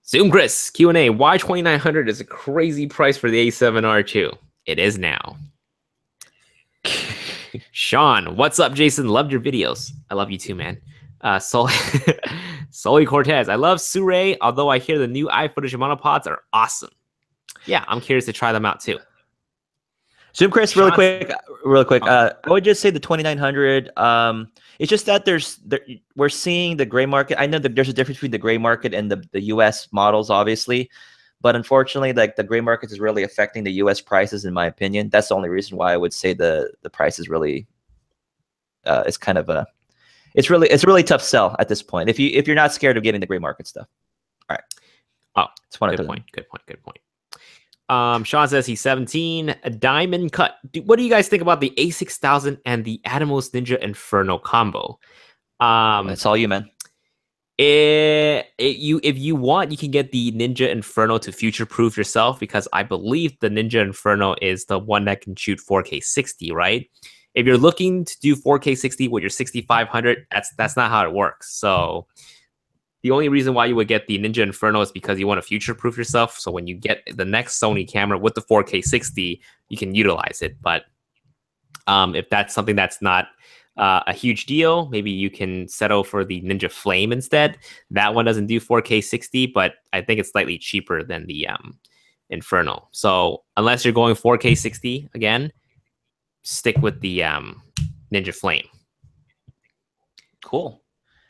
[SPEAKER 2] Zoom Chris Q&A. Why 2,900 is a crazy price for the A7R2? It is now. Sean, what's up, Jason? Loved your videos. I love you too, man. Sully Cortez. I love Sure, although I hear the new iFootage monopods are awesome. Yeah, I'm curious to try them out too.
[SPEAKER 1] Zoom Chris, real quick. I would just say the 2,900. It's just that we're seeing the gray market. I know that there's a difference between the gray market and the U.S. models, obviously, but unfortunately, like the gray market is really affecting the U.S. prices, in my opinion. That's the only reason why I would say the price is really, it's kind of it's a really tough sell at this point. If you're not scared of getting the gray market stuff. All right.
[SPEAKER 2] Oh, good point. Sean says he's 17. A diamond cut. What do you guys think about the A6000 and the Atomos Ninja Inferno combo?
[SPEAKER 1] That's all you, man.
[SPEAKER 2] If you want, you can get the Ninja Inferno to future-proof yourself, because I believe the Ninja Inferno is the one that can shoot 4K 60, right? If you're looking to do 4K 60 with your 6500, that's not how it works. So the only reason why you would get the Ninja Inferno is because you want to future-proof yourself. So when you get the next Sony camera with the 4K 60, you can utilize it. But if that's something that's not a huge deal, maybe you can settle for the Ninja Flame instead. That one doesn't do 4K 60, but I think it's slightly cheaper than the Inferno. So unless you're going 4K 60 again, stick with the Ninja Flame.
[SPEAKER 1] Cool.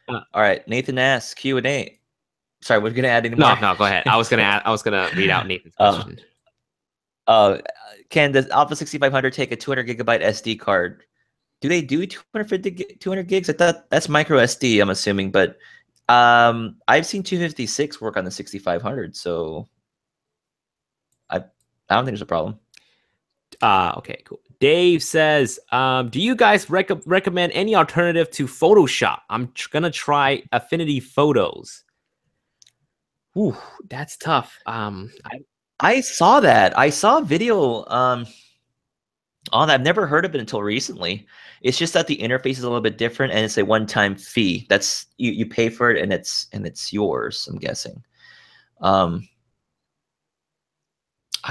[SPEAKER 1] All right, Nathan asks Q&A. Sorry, we're gonna add any more?
[SPEAKER 2] No, go ahead. I was gonna read out Nathan's question.
[SPEAKER 1] Can the Alpha 6500 take a 200 gigabyte SD card? Do they do 200 gigs? I thought that's micro SD, I'm assuming, but I've seen 256 work on the 6500, so I don't think there's a problem.
[SPEAKER 2] Okay, cool. Dave says, do you guys recommend any alternative to Photoshop? I'm gonna try Affinity Photos. Ooh, that's tough.
[SPEAKER 1] I saw that. I saw a video on that. I've never heard of it until recently. It's just that the interface is a little bit different, and it's a one-time fee. That's you pay for it, and it's yours, I'm guessing. I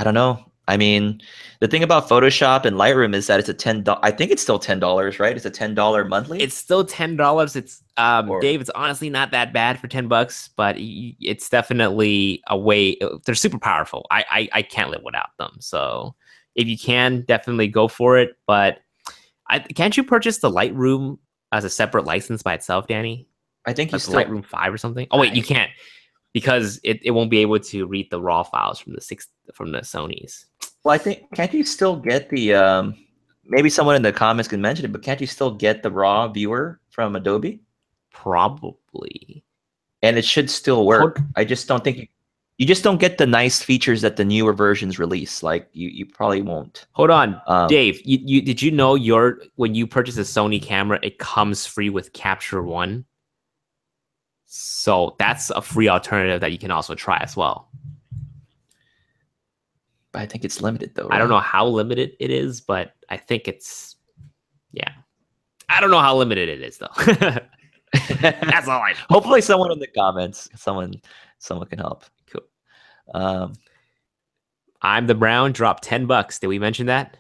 [SPEAKER 1] don't know. I mean, the thing about Photoshop and Lightroom is that it's a $10. I think it's still $10, right? It's a $10 monthly.
[SPEAKER 2] It's still $10. It's Dave. It's honestly not that bad for $10, but it's definitely a way. They're super powerful. I can't live without them. So if you can, definitely go for it. But can't you purchase the Lightroom as a separate license by itself, Danny?
[SPEAKER 1] I think you still
[SPEAKER 2] Lightroom 5 or something. Oh wait, you can't, because it won't be able to read the raw files from the Sonys.
[SPEAKER 1] Well, I think, can't you still get the maybe someone in the comments can mention it, but can't you still get the raw viewer from Adobe?
[SPEAKER 2] Probably.
[SPEAKER 1] And it should still work. I just don't think you just don't get the nice features that the newer versions release. Like you probably won't.
[SPEAKER 2] Hold on, Dave. Did you know when you purchase a Sony camera, it comes free with Capture One? So that's a free alternative that you can also try as well.
[SPEAKER 1] I think it's limited though. Right?
[SPEAKER 2] I don't know how limited it is, but I think it's, yeah. I don't know how limited it is though. That's all I know.
[SPEAKER 1] Hopefully someone in the comments, someone can help.
[SPEAKER 2] Cool. I'm the Brown dropped $10. Did we mention that?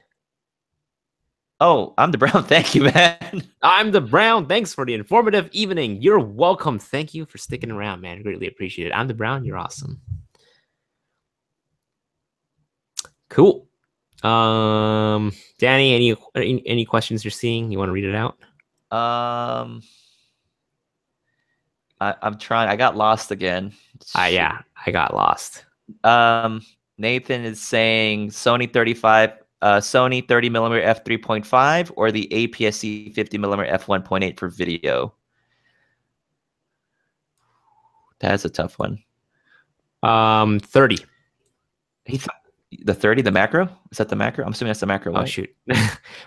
[SPEAKER 1] Oh, I'm the Brown. Thank you, man.
[SPEAKER 2] I'm the Brown. Thanks for the informative evening. You're welcome. Thank you for sticking around, man. Greatly appreciate it. I'm the Brown. You're awesome. Cool. Danny, any questions you're seeing? You want to read it out?
[SPEAKER 1] I'm trying. I got lost again.
[SPEAKER 2] Yeah, I got lost.
[SPEAKER 1] Nathan is saying Sony 30mm f3.5 or the APS-C 50mm f1.8 for video. That's a tough one.
[SPEAKER 2] 30.
[SPEAKER 1] The 30, the macro? Is that the macro? I'm assuming that's the macro.
[SPEAKER 2] Oh, shoot.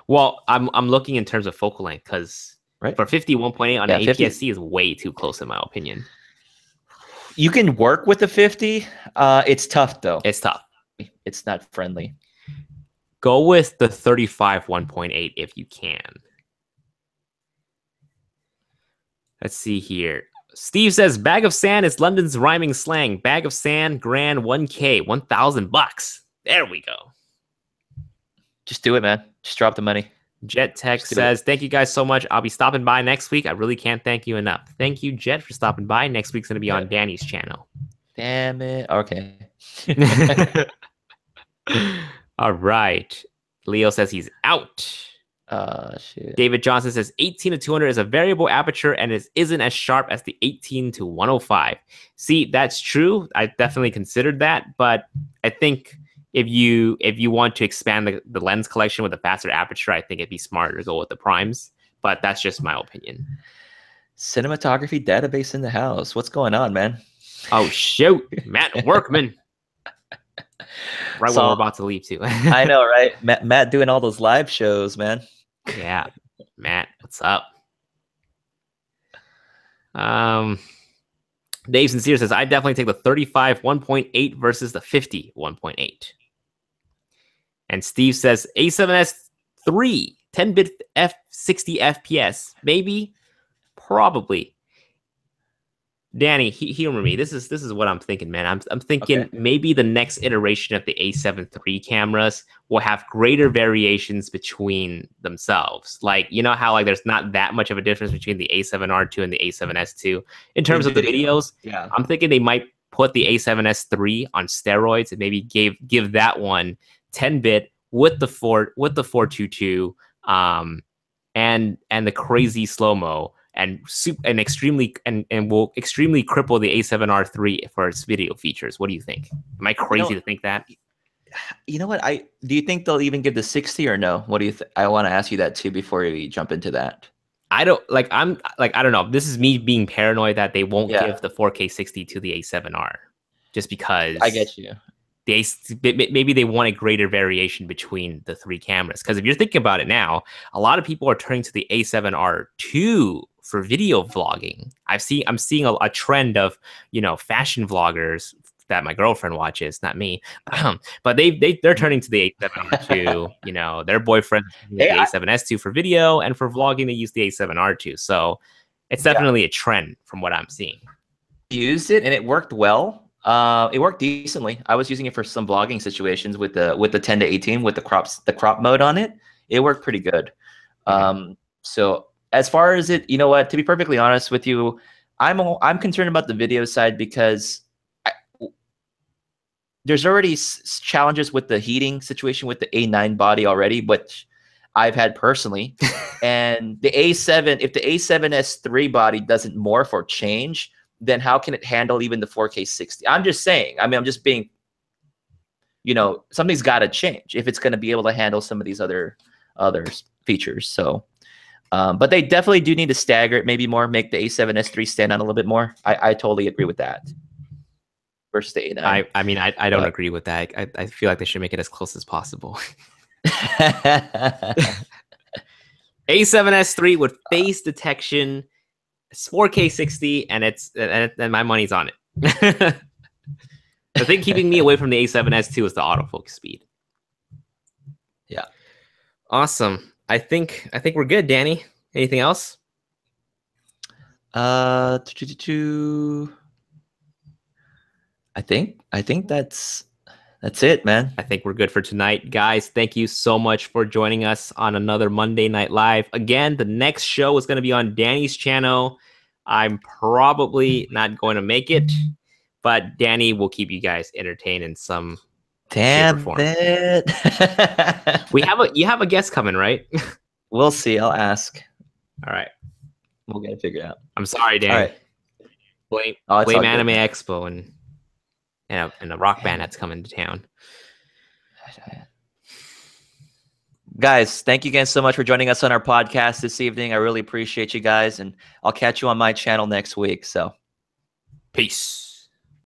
[SPEAKER 2] Well, I'm looking in terms of focal length because for 51.8 on an APS-C is way too close in my opinion.
[SPEAKER 1] You can work with the 50. It's tough though.
[SPEAKER 2] It's tough.
[SPEAKER 1] It's not friendly.
[SPEAKER 2] Go with the 35 1.8 if you can. Let's see here. Steve says, bag of sand is London's rhyming slang. Bag of sand, grand, 1K, $1,000. There we go.
[SPEAKER 1] Just do it, man. Just drop the money.
[SPEAKER 2] Jet Tech says, thank you guys so much. I'll be stopping by next week. I really can't thank you enough. Thank you, Jet, for stopping by. Next week's going to be on Danny's channel.
[SPEAKER 1] Damn it. Okay.
[SPEAKER 2] All right. Leo says he's out.
[SPEAKER 1] Shit.
[SPEAKER 2] David Johnson says 18 to 200 is a variable aperture and it isn't as sharp as the 18 to 105. See, that's true. I definitely considered that, but I think if you want to expand the lens collection with a faster aperture, I think it'd be smarter to go with the primes. But that's just my opinion.
[SPEAKER 1] Cinematography database in the house. What's going on, man?
[SPEAKER 2] Oh shoot, Matt Workman. Right when we're about to leave too.
[SPEAKER 1] I know, right? Matt doing all those live shows, man.
[SPEAKER 2] Yeah, Matt, what's up? Dave Sincere says, I definitely take the 35 1.8 versus the 50 1.8. And Steve says, A7S 3, 10-bit F60 FPS. Maybe, probably. Danny, humor me. This is what I'm thinking, man. I'm thinking maybe the next iteration of the A7 III cameras will have greater variations between themselves. Like, you know how like there's not that much of a difference between the A7R2 and the A7S2 in terms of the videos. Yeah, I'm thinking they might put the A7S III on steroids and maybe give that one 10-bit with the 422 and the crazy slow-mo. And extremely will extremely cripple the A7R3 for its video features. What do you think? Am I crazy to think that?
[SPEAKER 1] You know what? Do you think they'll even give the 60 or no? What do you think? I want to ask you that too before we jump into that.
[SPEAKER 2] I don't know. This is me being paranoid that they won't give the 4K 60 to the A7R, just because. I get you. Maybe they want a greater variation between the three cameras. Because if you're thinking about it now, a lot of people are turning to the A7R2 for video vlogging. I'm seeing a trend of, fashion vloggers that my girlfriend watches, not me. But they're turning to the A7R2. Their boyfriend the A7S2 for video, and for vlogging they use the A7R2. So it's definitely a trend from what I'm seeing.
[SPEAKER 1] Used it and it worked well. It worked decently. I was using it for some vlogging situations with the 10 to 18 with the crop mode on it. It worked pretty good. So as far as it, to be perfectly honest with you, I'm concerned about the video side because there's already challenges with the heating situation with the A9 body already, which I've had personally. And the A7, if the A7S3 body doesn't morph or change, then how can it handle even the 4K 60? I'm just saying. I mean, I'm just being, something's got to change if it's going to be able to handle some of these other features. So, but they definitely do need to stagger it maybe more, make the A7S3 stand out a little bit more. I totally agree with that. Versus the A9.
[SPEAKER 2] I mean, I don't agree with that. I feel like they should make it as close as possible. A7S3 with face detection. It's 4K 60, and my money's on it. The thing keeping me away from the A7S2 is the autofocus speed.
[SPEAKER 1] Yeah.
[SPEAKER 2] Awesome. I think we're good, Danny. Anything else?
[SPEAKER 1] I think that's it, man.
[SPEAKER 2] I think we're good for tonight. Guys, thank you so much for joining us on another Monday Night Live. Again, the next show is going to be on Danny's channel. I'm probably not going to make it, but Danny will keep you guys entertained in some
[SPEAKER 1] Damn it.
[SPEAKER 2] You have a guest coming, right?
[SPEAKER 1] We'll see. I'll ask.
[SPEAKER 2] All right.
[SPEAKER 1] We'll get it figured out.
[SPEAKER 2] I'm sorry, Danny.
[SPEAKER 1] All right.
[SPEAKER 2] Blame
[SPEAKER 1] Oh, it's all
[SPEAKER 2] Blame
[SPEAKER 1] good,
[SPEAKER 2] Anime
[SPEAKER 1] man.
[SPEAKER 2] Expo and a rock band that's coming to town.
[SPEAKER 1] Guys, thank you again so much for joining us on our podcast this evening. I really appreciate you guys, and I'll catch you on my channel next week. So,
[SPEAKER 2] Peace.